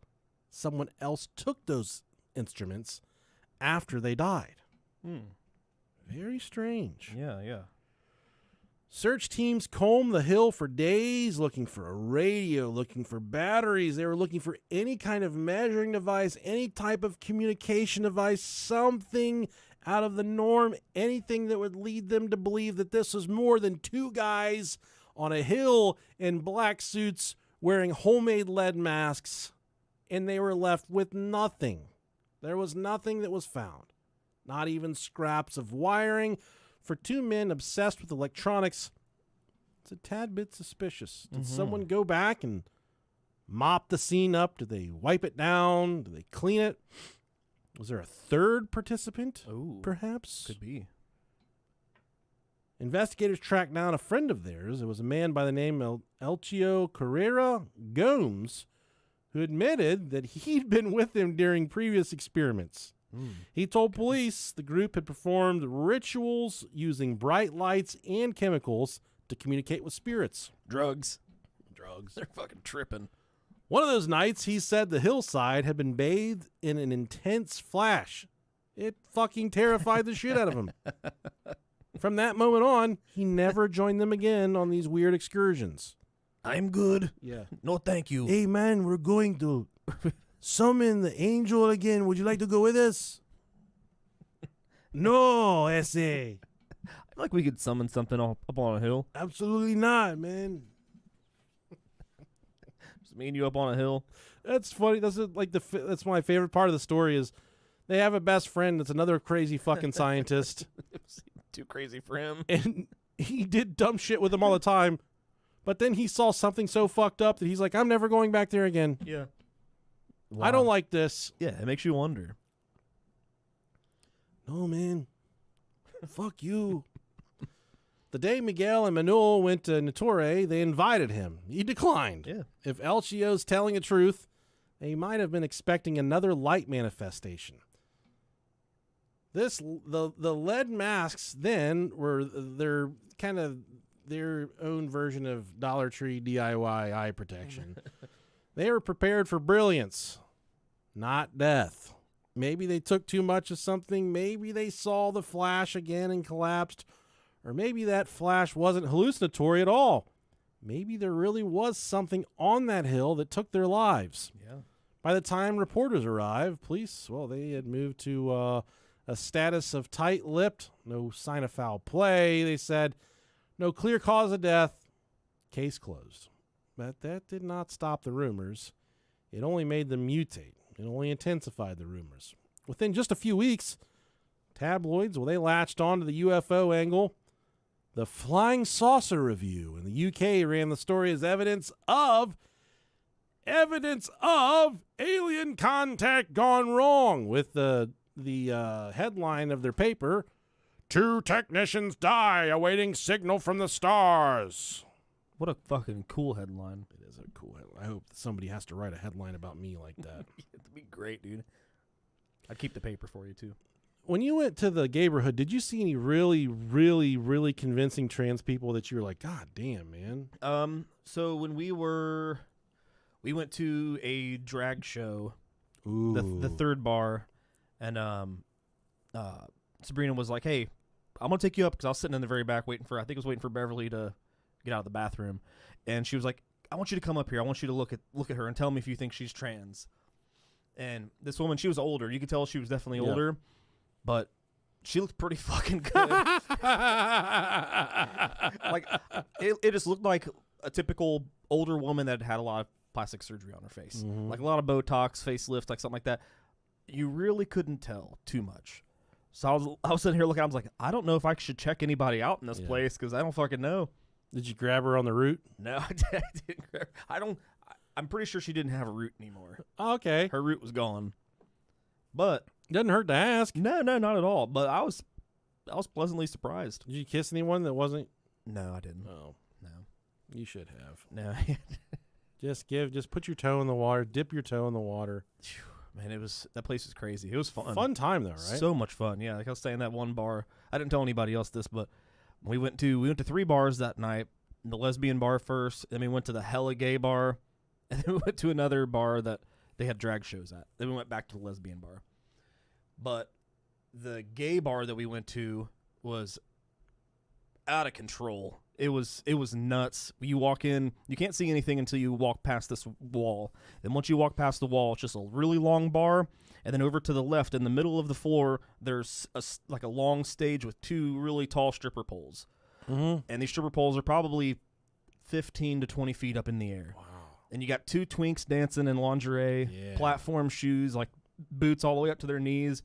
someone else took those instruments after they died. Very strange. Yeah, yeah. Search teams combed the hill for days looking for a radio, looking for batteries. They were looking for any kind of measuring device, any type of communication device, something out of the norm, anything that would lead them to believe that this was more than two guys on a hill in black suits wearing homemade lead masks, and they were left with nothing. There was nothing that was found, not even scraps of wiring. For two men obsessed with electronics, it's a tad bit suspicious. Did someone go back and mop the scene up? Did they wipe it down? Did they clean it? Was there a third participant, Oh, perhaps? could be. Investigators tracked down a friend of theirs. It was a man by the name of Elcio Carrera Gomes, who admitted that he'd been with them during previous experiments. He told police the group had performed rituals using bright lights and chemicals to communicate with spirits. Drugs. Drugs. They're fucking tripping. One of those nights, he said the hillside had been bathed in an intense flash. It fucking terrified the shit out of him. From that moment on, he never joined them again on these weird excursions. I'm good. Yeah. No, thank you. Hey, man, we're going to summon the angel again. Would you like to go with us? No, S.A. I feel like we could summon something up on a hill. Absolutely not, man. Just me and you up on a hill. That's funny. That's my favorite part of the story is they have a best friend that's another crazy fucking scientist. Too crazy for him. And he did dumb shit with him all the time. But then he saw something so fucked up that he's like, I'm never going back there again. Yeah. I don't like this. Yeah, it makes you wonder. No, man. Fuck you. The day Miguel and Manuel went to Nature, they invited him. He declined. Yeah. If Elcio's telling the truth, they might have been expecting another light manifestation. The lead masks then were their own version of Dollar Tree DIY eye protection. They were prepared for brilliance, not death. Maybe they took too much of something. Maybe they saw the flash again and collapsed. Or maybe that flash wasn't hallucinatory at all. Maybe there really was something on that hill that took their lives. Yeah. By the time reporters arrived, police, well, they had moved to a status of tight-lipped, no sign of foul play. They said, no clear cause of death, case closed. But that did not stop the rumors. It only made them mutate. It only intensified the rumors. Within just a few weeks, tabloids, well, they latched on to the UFO angle. The Flying Saucer Review in the UK ran the story as evidence of alien contact gone wrong, with the headline of their paper, 2 technicians die awaiting signal from the stars. What a fucking cool headline. It is a cool headline. I hope that somebody has to write a headline about me like that. It'd be great, dude. I'd keep the paper for you, too. When you went to the neighborhood, did you see any really, really, really convincing trans people that you were like, God damn, man? So when we went to a drag show, Ooh. the third bar, and Sabrina was like, "Hey, I'm gonna take you up," because I was sitting in the very back waiting for Beverly to get out of the bathroom, and she was like, "I want you to come up here. I want you to look at her and tell me if you think she's trans." And this woman, she was older. You could tell she was definitely Yeah. older, but she looked pretty fucking good. Like it just looked like a typical older woman that had a lot of plastic surgery on her face, Mhm. like a lot of Botox, facelift, like something like that. You really couldn't tell too much. So I was sitting here looking. I was like, I don't know if I should check anybody out in this Yeah. place because I don't fucking know. Did you grab her on the route? No, I didn't. I'm pretty sure she didn't have a root anymore. Oh, okay. Her root was gone. But Doesn't hurt to ask. no, not at all. But I was pleasantly surprised. Did you kiss anyone that wasn't? No, I didn't. Oh, No, you should have. no. Just put your toe in the water, dip your toe in the water. Man, that place was crazy. It was fun. Fun time though, right? So much fun. Yeah, like I was saying, that one bar. I didn't tell anybody else this, but we went to 3 bars that night. The lesbian bar first, then we went to the hella gay bar, and then we went to another bar that they had drag shows at. Then we went back to the lesbian bar. But the gay bar that we went to was out of control. It was nuts. You walk in, you can't see anything until you walk past this wall. Then once you walk past the wall, it's just a really long bar. And then over to the left, in the middle of the floor, there's like a long stage with 2 really tall stripper poles. Mm-hmm. And these stripper poles are probably 15 to 20 feet up in the air. Wow. And you got 2 twinks dancing in lingerie, Yeah. platform shoes, like boots all the way up to their knees,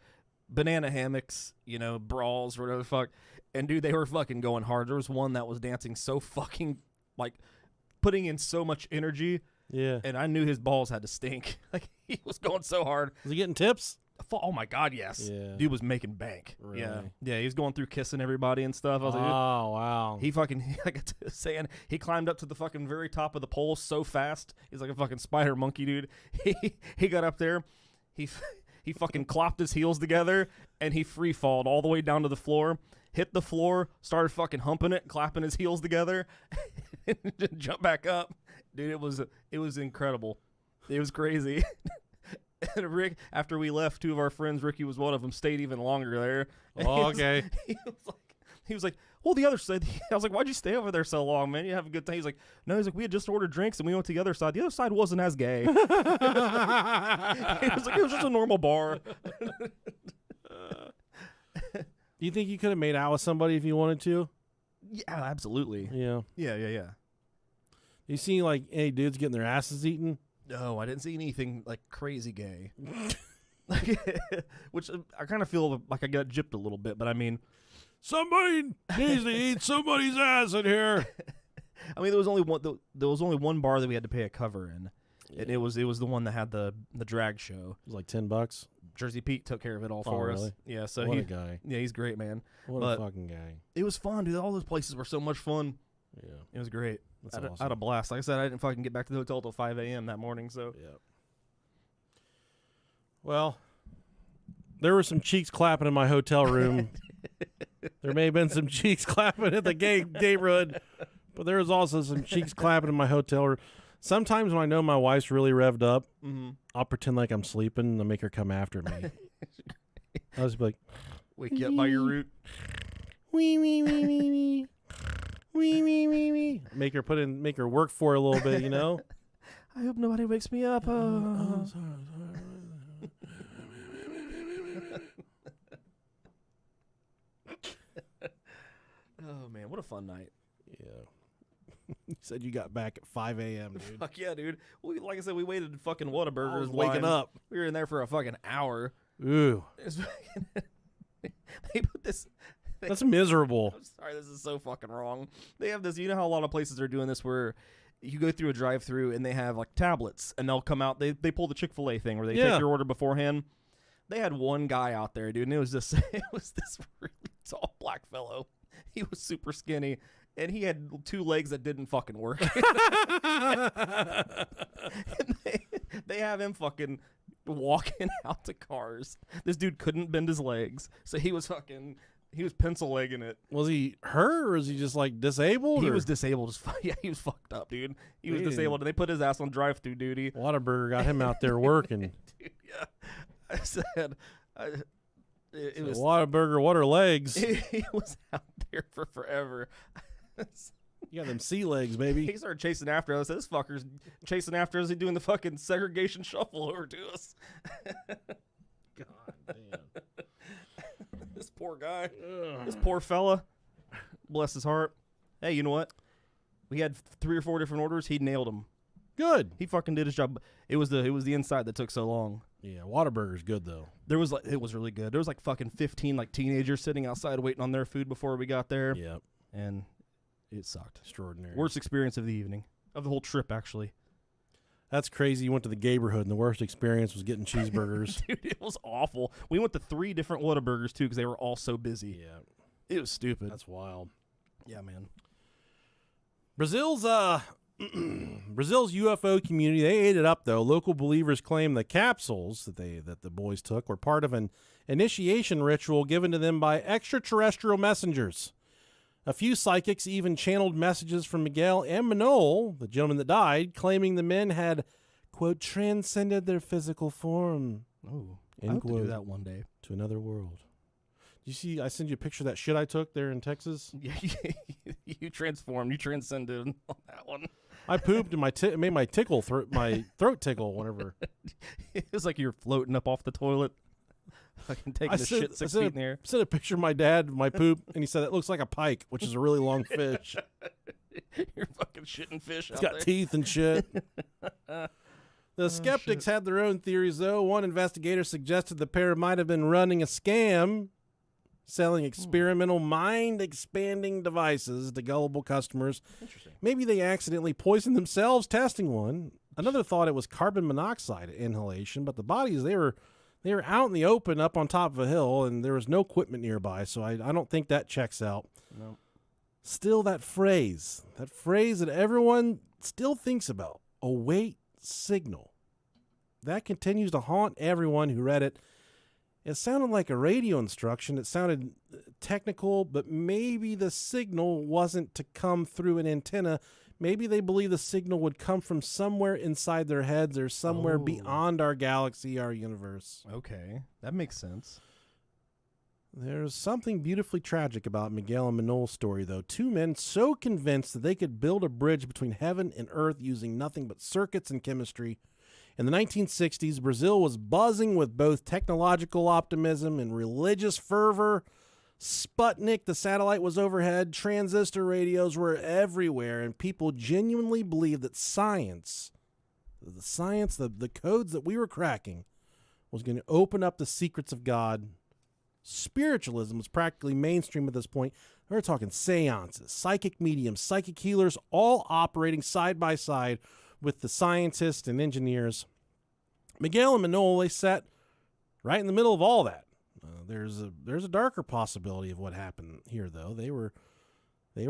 banana hammocks, bras or whatever the fuck. And dude, they were fucking going hard. There was one that was dancing so fucking, like, putting in so much energy, Yeah. and I knew his balls had to stink. Like, he was going so hard. Was he getting tips? Oh my God, yes. Yeah. Dude was making bank. Really? Yeah, he was going through kissing everybody and stuff. I was like, dude, Oh wow. he fucking, like I was saying, he climbed up to the fucking very top of the pole so fast. He's like a fucking spider monkey, dude. He got up there. He fucking clopped his heels together, and he free-falled all the way down to the floor, hit the floor, started fucking humping it, clapping his heels together, and just jumped back up. Dude, it was incredible. It was crazy. And Rick, after we left, 2 of our friends, Ricky was one of them, stayed even longer there. And Oh, okay. He was like, well, the other side. I was like, why'd you stay over there so long, man? You have a good time. He's like, no. He's like, we had just ordered drinks and we went to the other side. The other side wasn't as gay. He was like, it was just a normal bar. Do you think you could have made out with somebody if you wanted to? Yeah, absolutely. Yeah. Yeah. You seen like any dudes getting their asses eaten? No, I didn't see anything like crazy gay. Which I kind of feel like I got gypped a little bit, but I mean, Somebody needs to eat somebody's ass in here. I mean, there was only one bar that we had to pay a cover in, and it was the one that had the drag show. It was like $10. Jersey Pete took care of it all Oh, for really? us. Yeah, so What a guy. yeah, he's great, man. What But- a fucking guy. It was fun, dude. All those places were so much fun. Yeah. It was great. That's I awesome. had a blast. Like I said, I didn't fucking get back to the hotel till 5 a.m. that morning. So Yep. Well, there were some cheeks clapping in my hotel room. There may have been some cheeks clapping at the neighborhood, but there was also some cheeks clapping in my hotel room. Sometimes when I know my wife's really revved up, I'll pretend like I'm sleeping and I'll make her come after me. I'll just be like, wake you up by your root. Wee wee wee wee wee. Wee wee wee wee. Make her work for it a little bit, you know? I hope nobody wakes me up. Oh, Oh man, what a fun night. Yeah. You said you got back at 5 a.m., dude. Fuck yeah, dude. Like I said, we waited in fucking Whataburger's I was waking line. up. We were in there for a fucking hour. Ooh. It's they put this. That's miserable. I'm sorry, this is so fucking wrong. They have this. You know how a lot of places are doing this, where you go through a drive-through and they have like tablets, and they'll come out. They pull the Chick-fil-A thing where they Yeah. take your order beforehand. They had one guy out there, dude, and it was this really tall black fellow. He was super skinny, and he had two legs that didn't fucking work. And they have him fucking walking out to cars. This dude couldn't bend his legs, so he was pencil legging it. Was he hurt, or is he just like disabled? He or? was disabled as fuck. Yeah, he was fucked up, dude. He was Man. disabled, and they put his ass on drive-through duty. Whataburger got him out there working. Dude, yeah. I said, it was Whataburger, what are legs? he was out there for forever. You got them sea legs, baby. He started chasing after us. This fucker's chasing after us. He's doing the fucking segregation shuffle over to us. God damn. This poor guy. This poor fella. Bless his heart. Hey, you know what? We had 3 or 4 different orders. He nailed them. Good. He fucking did his job. It was the inside that took so long. Yeah, Whataburger's good though. It was really good. There was like fucking 15 like teenagers sitting outside waiting on their food before we got there. Yep. And it sucked. Extraordinary. Worst experience of the evening. Of the whole trip, actually. That's crazy. You went to the neighborhood, and the worst experience was getting cheeseburgers. Dude, it was awful. We went to 3 different Whataburgers, too, because they were all so busy. Yeah, It was stupid. that's wild. Yeah, man. Brazil's UFO community, they ate it up though. Local believers claim the capsules that the boys took were part of an initiation ritual given to them by extraterrestrial messengers. A few psychics even channeled messages from Miguel and Manol, the gentleman that died, claiming the men had, quote, transcended their physical form, Oh, I end hope to do quote, that one day. to another world. You see, I sent you a picture of that shit I took there in Texas. Yeah, you transformed. You transcended on that one. I pooped and it made my throat tickle whenever. It was like you were floating up off the toilet. Fucking taking the shit 6 feet in the air. Sent a picture of my dad, my poop, and he said it looks like a pike, which is a really long fish. You're fucking shitting fish It's out got there. teeth and shit. The skeptics had their own theories, though. One investigator suggested the pair might have been running a scam, selling experimental mind-expanding devices to gullible customers. Interesting. Maybe they accidentally poisoned themselves testing one. Another thought it was carbon monoxide inhalation, but the bodies, they were out in the open up on top of a hill, and there was no equipment nearby, so I don't think that checks out. No. Still, that phrase that everyone still thinks about, await signal, that continues to haunt everyone who read it. It sounded like a radio instruction. It sounded technical, but maybe the signal wasn't to come through an antenna. Maybe they believe the signal would come from somewhere inside their heads or somewhere beyond our galaxy, our universe. Okay, that makes sense. There's something beautifully tragic about Miguel and Manol's story, though. 2 men so convinced that they could build a bridge between heaven and earth using nothing but circuits and chemistry. In the 1960s, Brazil was buzzing with both technological optimism and religious fervor. Sputnik, the satellite, was overhead. Transistor radios were everywhere, and people genuinely believed that the codes that we were cracking, was going to open up the secrets of God. Spiritualism was practically mainstream at this point. We're talking seances, psychic mediums, psychic healers, all operating side by side with the scientists and engineers. Miguel and Manol, they sat right in the middle of all that. There's a darker possibility of what happened here, though. They were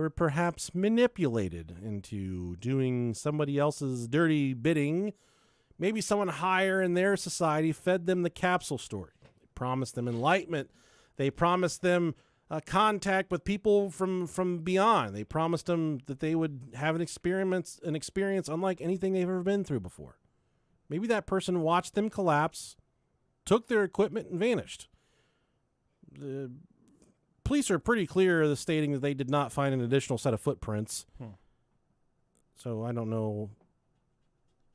perhaps manipulated into doing somebody else's dirty bidding. Maybe someone higher in their society fed them the capsule story. They promised them enlightenment. They promised them contact with people from beyond. They promised them that they would have an experience unlike anything they've ever been through before. Maybe that person watched them collapse, took their equipment, and vanished. police are pretty clear stating that they did not find an additional set of footprints. So I don't know.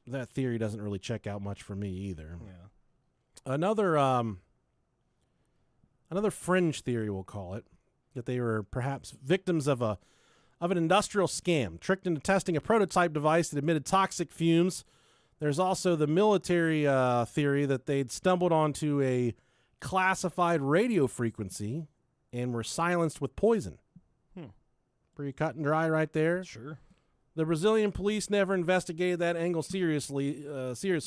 That theory doesn't really check out much for me either. Yeah. Another fringe theory, we'll call it, that they were perhaps victims of an industrial scam, tricked into testing a prototype device that emitted toxic fumes. There's also the military theory that they'd stumbled onto a classified radio frequency and were silenced with poison. Pretty cut and dry right there. Sure. The Brazilian police never investigated that angle seriously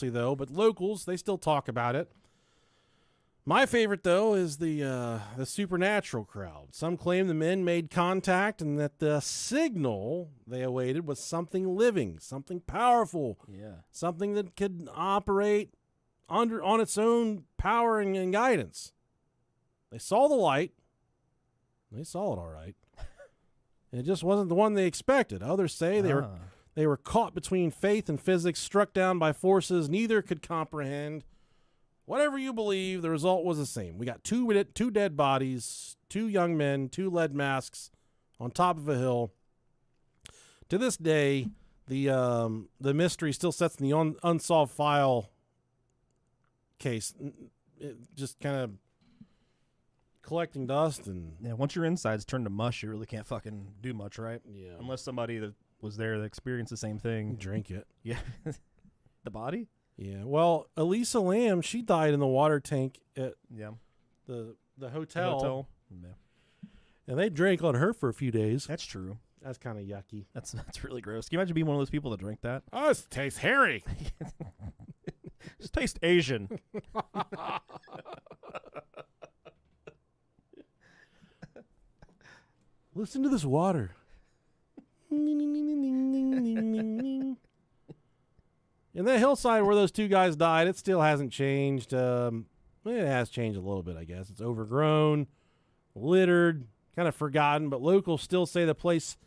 though, but locals, they still talk about it. My favorite, though, is the supernatural crowd. Some claim the men made contact and that the signal they awaited was something living, something powerful, something that could operate on its own power and guidance. They saw the light. They saw it all right. It just wasn't the one they expected. Others say they were caught between faith and physics, struck down by forces neither could comprehend. Whatever you believe, the result was the same. We got two dead bodies, 2 young men, 2 lead masks on top of a hill. To this day, the mystery still sits in the unsolved file case. It just kind of collecting dust and once your insides turn to mush, you really can't fucking do much, right? yeah, Unless somebody that was there that experienced the same thing. drink it. Yeah. The body? Yeah. Well, Elisa Lam, she died in the water tank at the hotel. Yeah. And they drank on her for a few days. That's true. That's kind of yucky. That's really gross. Can you imagine being one of those people that drink that? Oh, it tastes hairy. It tastes Asian. Listen to this water. And that hillside where those 2 guys died, it still hasn't changed. It has changed a little bit, I guess. It's overgrown, littered, kind of forgotten, but locals still say the place,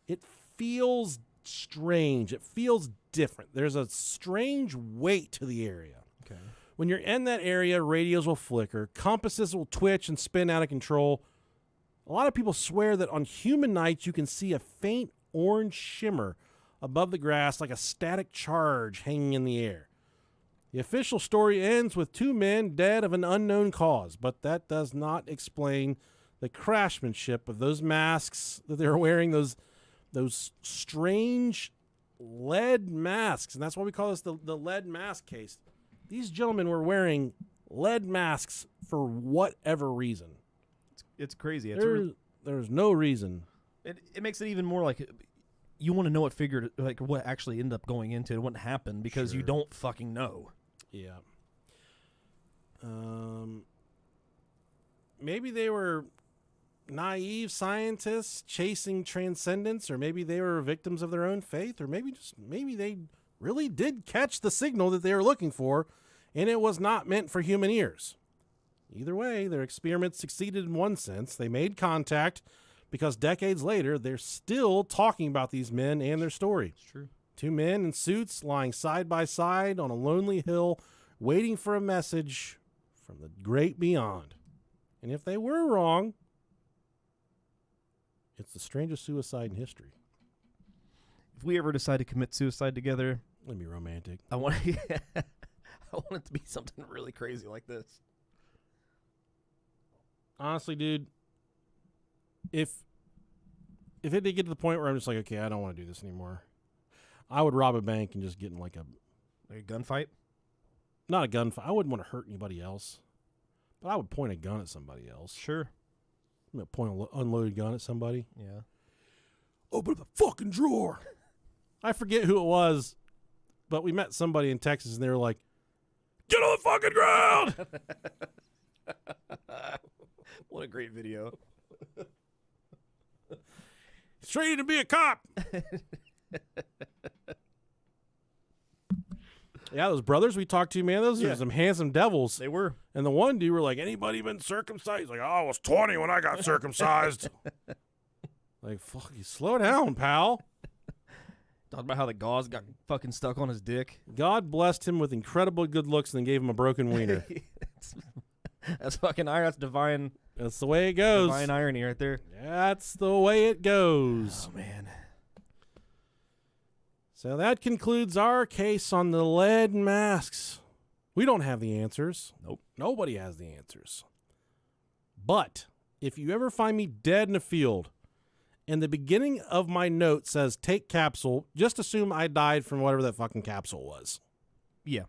it feels strange. It feels different. There's a strange weight to the area. Okay. When you're in that area, radios will flicker, compasses will twitch and spin out of control. A lot of people swear that on human nights you can see a faint orange shimmer above the grass like a static charge hanging in the air. The official story ends with 2 men dead of an unknown cause, but that does not explain the craftsmanship of those masks that they were wearing, those strange lead masks, and that's why we call this the lead mask case. These gentlemen were wearing lead masks for whatever reason. It's crazy. There's no reason. It makes it even more like you want to know what actually ended up going into it, what happened, because you don't fucking know. Yeah. Maybe they were naive scientists chasing transcendence, or maybe they were victims of their own faith, or maybe they really did catch the signal that they were looking for, and it was not meant for human ears. Either way, their experiment succeeded in one sense. They made contact because decades later, they're still talking about these men and their story. It's true. 2 men in suits lying side by side on a lonely hill, waiting for a message from the great beyond. And if they were wrong, it's the strangest suicide in history. If we ever decide to commit suicide together, Let me be romantic. I want it to be something really crazy like this. Honestly, dude, if it did get to the point where I'm just like, okay, I don't want to do this anymore, I would rob a bank and just get in like a gunfight? Not a gunfight. I wouldn't want to hurt anybody else, but I would point a gun at somebody else. Sure. I'm gonna point an unloaded gun at somebody. Yeah. Open the fucking drawer. I forget who it was, but we met somebody in Texas and they were like, get on the fucking ground. What a great video. He's training to be a cop. Yeah, those brothers we talked to, man, those are some handsome devils. They were. And the one dude were like, anybody been circumcised? He's like, oh, I was 20 when I got circumcised. Like, fuck, you slow down, pal. Talking about how the gauze got fucking stuck on his dick. God blessed him with incredible good looks and then gave him a broken wiener. That's fucking iron. That's divine That's the way it goes. Divine irony right there. That's the way it goes. Oh man. So that concludes our case on the lead masks. We don't have the answers. Nope. Nobody has the answers. But if you ever find me dead in a field and the beginning of my note says take capsule, just assume I died from whatever that fucking capsule was. Yeah.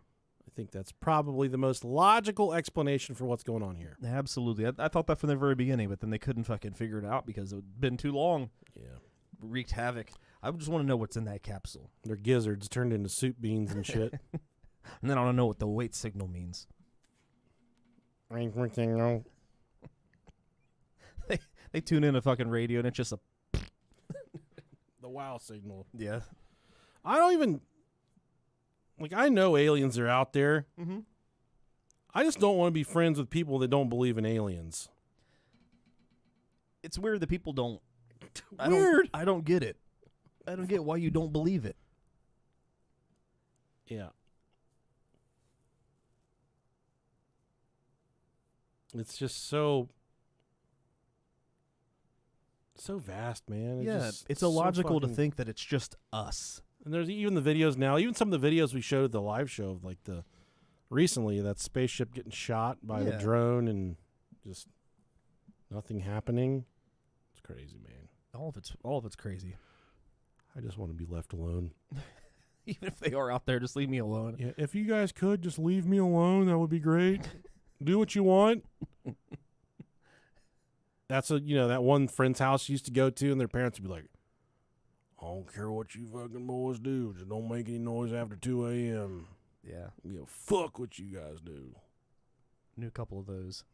I think that's probably the most logical explanation for what's going on here. Absolutely. I thought that from the very beginning, but then they couldn't fucking figure it out because it had been too long. Yeah. Wreaked havoc. I just want to know what's in that capsule. They're gizzards turned into soup beans and shit. And then I don't know what the wait signal means. They tune in a fucking radio and it's just a... The wow signal. Yeah. I don't even... Like, I know aliens are out there. Mm-hmm. I just don't want to be friends with people that don't believe in aliens. It's weird that people don't... Weird. I don't get it. I don't get why you don't believe it. Yeah. It's just so vast, man. It's so illogical to fucking- think that it's just us. And there's even the videos now, even some of the videos we showed at the live show of like recently that spaceship getting shot by the Yeah. drone and just nothing happening. It's crazy, man. All of it's crazy. I just want to be left alone. Even if they are out there, just leave me alone. Yeah, if you guys could just leave me alone, that would be great. Do what you want. That's that one friend's house you used to go to, and their parents would be like, I don't care what you fucking boys do, just don't make any noise after 2 a.m. Yeah. Fuck what you guys do. Knew a couple of those.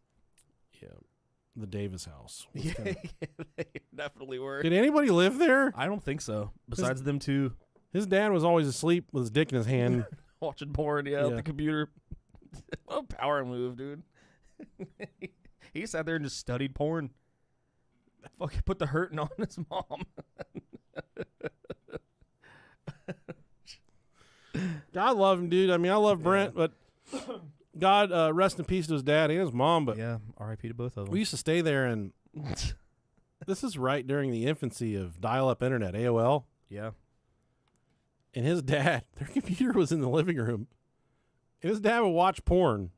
Yeah. The Davis house. was Yeah, kinda- they definitely were. Did anybody live there? I don't think so. Besides them two His dad was always asleep with his dick in his hand. watching porn, at Yeah. the computer. What a power move, dude. He sat there and just studied porn. Fucking put the hurting on his mom. God love him, dude. I mean, I love Brent, but God rest in peace to his dad and his mom. But Yeah, R.I.P. to both of them. we used to stay there, and this is right during the infancy of dial-up internet, AOL. Yeah. And his dad, their computer was in the living room. And his dad would watch porn.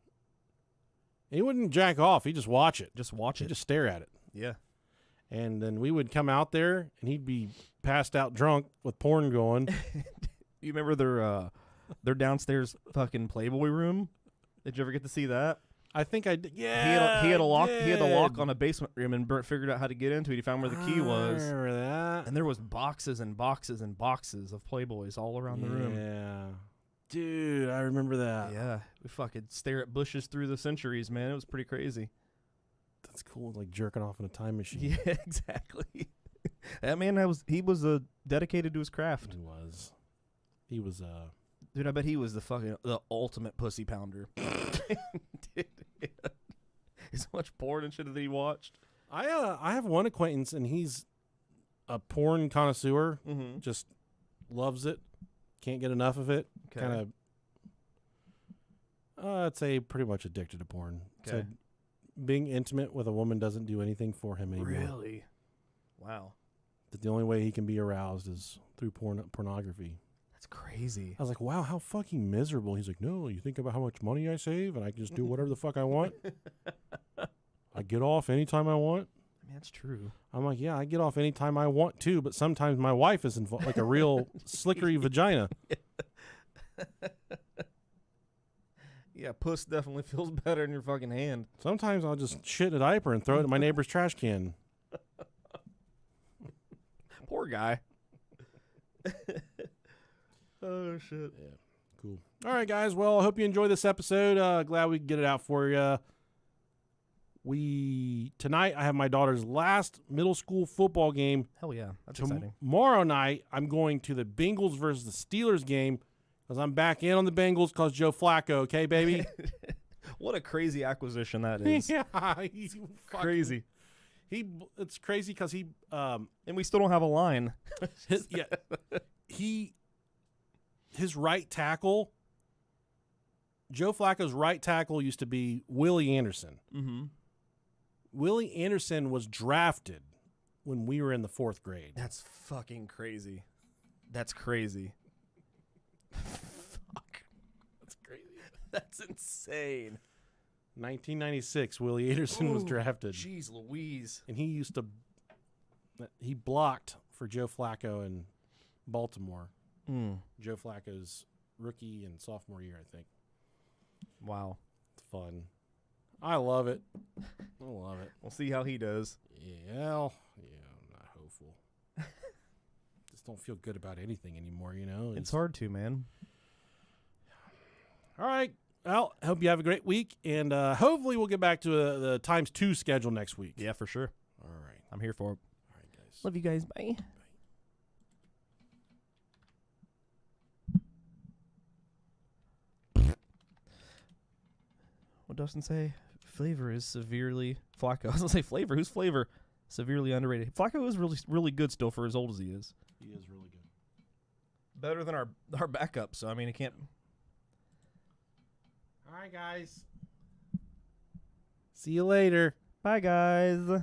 And he wouldn't jack off. He'd just watch it. Just watch He'd it. just stare at it. Yeah. And then we would come out there, and he'd be passed out drunk with porn going. You remember their downstairs fucking Playboy room? Did you ever get to see that? I think I did. Yeah, He had a lock. I He had a lock did. on a basement room, and Bert figured out how to get into it. He found where the key was, I remember that. and there was boxes and boxes and boxes of Playboys all around the room. Yeah. Dude, I remember that. Yeah, we fucking stare at bushes through the centuries, man. It was pretty crazy. That's cool. Like jerking off in a time machine. Yeah, exactly. That man, he was dedicated to his craft, He was. He was, dude. I bet he was the ultimate pussy pounder. Dude, yeah. As much porn and shit that he watched. I have one acquaintance, and he's a porn connoisseur. Mm-hmm. Just loves it. Can't get enough of it. Okay. Kind of, I'd say pretty much addicted to porn. Okay. Said being intimate with a woman doesn't do anything for him anymore. Really? Wow. That the only way he can be aroused is through pornography. That's crazy. I was like, wow, how fucking miserable. He's like, no, you think about how much money I save and I can just do whatever the fuck I want? I get off anytime I want. I mean, that's true. I'm like, yeah, I get off anytime I want to, but sometimes my wife is involved, like a real slickery vagina. Yeah, puss definitely feels better in your fucking hand. Sometimes I'll just shit in a diaper and throw it in my neighbor's trash can. Poor guy. Oh, shit. Yeah, cool. All right, guys. Well, I hope you enjoy this episode. Glad we could get it out for you. Tonight, I have my daughter's last middle school football game. Hell yeah. That's exciting. Tomorrow night, I'm going to the Bengals versus the Steelers game because I'm back in on the Bengals because Joe Flacco, okay, baby? What a crazy acquisition that is. Yeah, he's fucking- Crazy. It's crazy because he And we still don't have a line. his right tackle, Joe Flacco's right tackle used to be Willie Anderson. Mm-hmm. Willie Anderson was drafted when we were in the 4th grade. That's fucking crazy. That's crazy. Fuck. That's crazy. That's insane. 1996, Willie Anderson was Ooh, drafted. Jeez Louise. And he blocked for Joe Flacco in Baltimore. Joe Flacco's rookie and sophomore year, I think. Wow. It's fun. I love it. I love it. We'll see how he does. Yeah, I'm not hopeful. Just don't feel good about anything anymore, you know? It's hard to, man. All right. Well, I hope you have a great week, and hopefully we'll get back to the ×2 schedule next week. Yeah, for sure. All right. I'm here for it. All right, guys. Love you guys. Bye. What Dustin say? Flavor is severely Flacco. I was gonna say Flavor. Who's Flavor? Severely underrated. Flacco is really good still for as old as he is. He is really good. Better than our backup. So I mean, he can't. All right, guys. See you later. Bye, guys.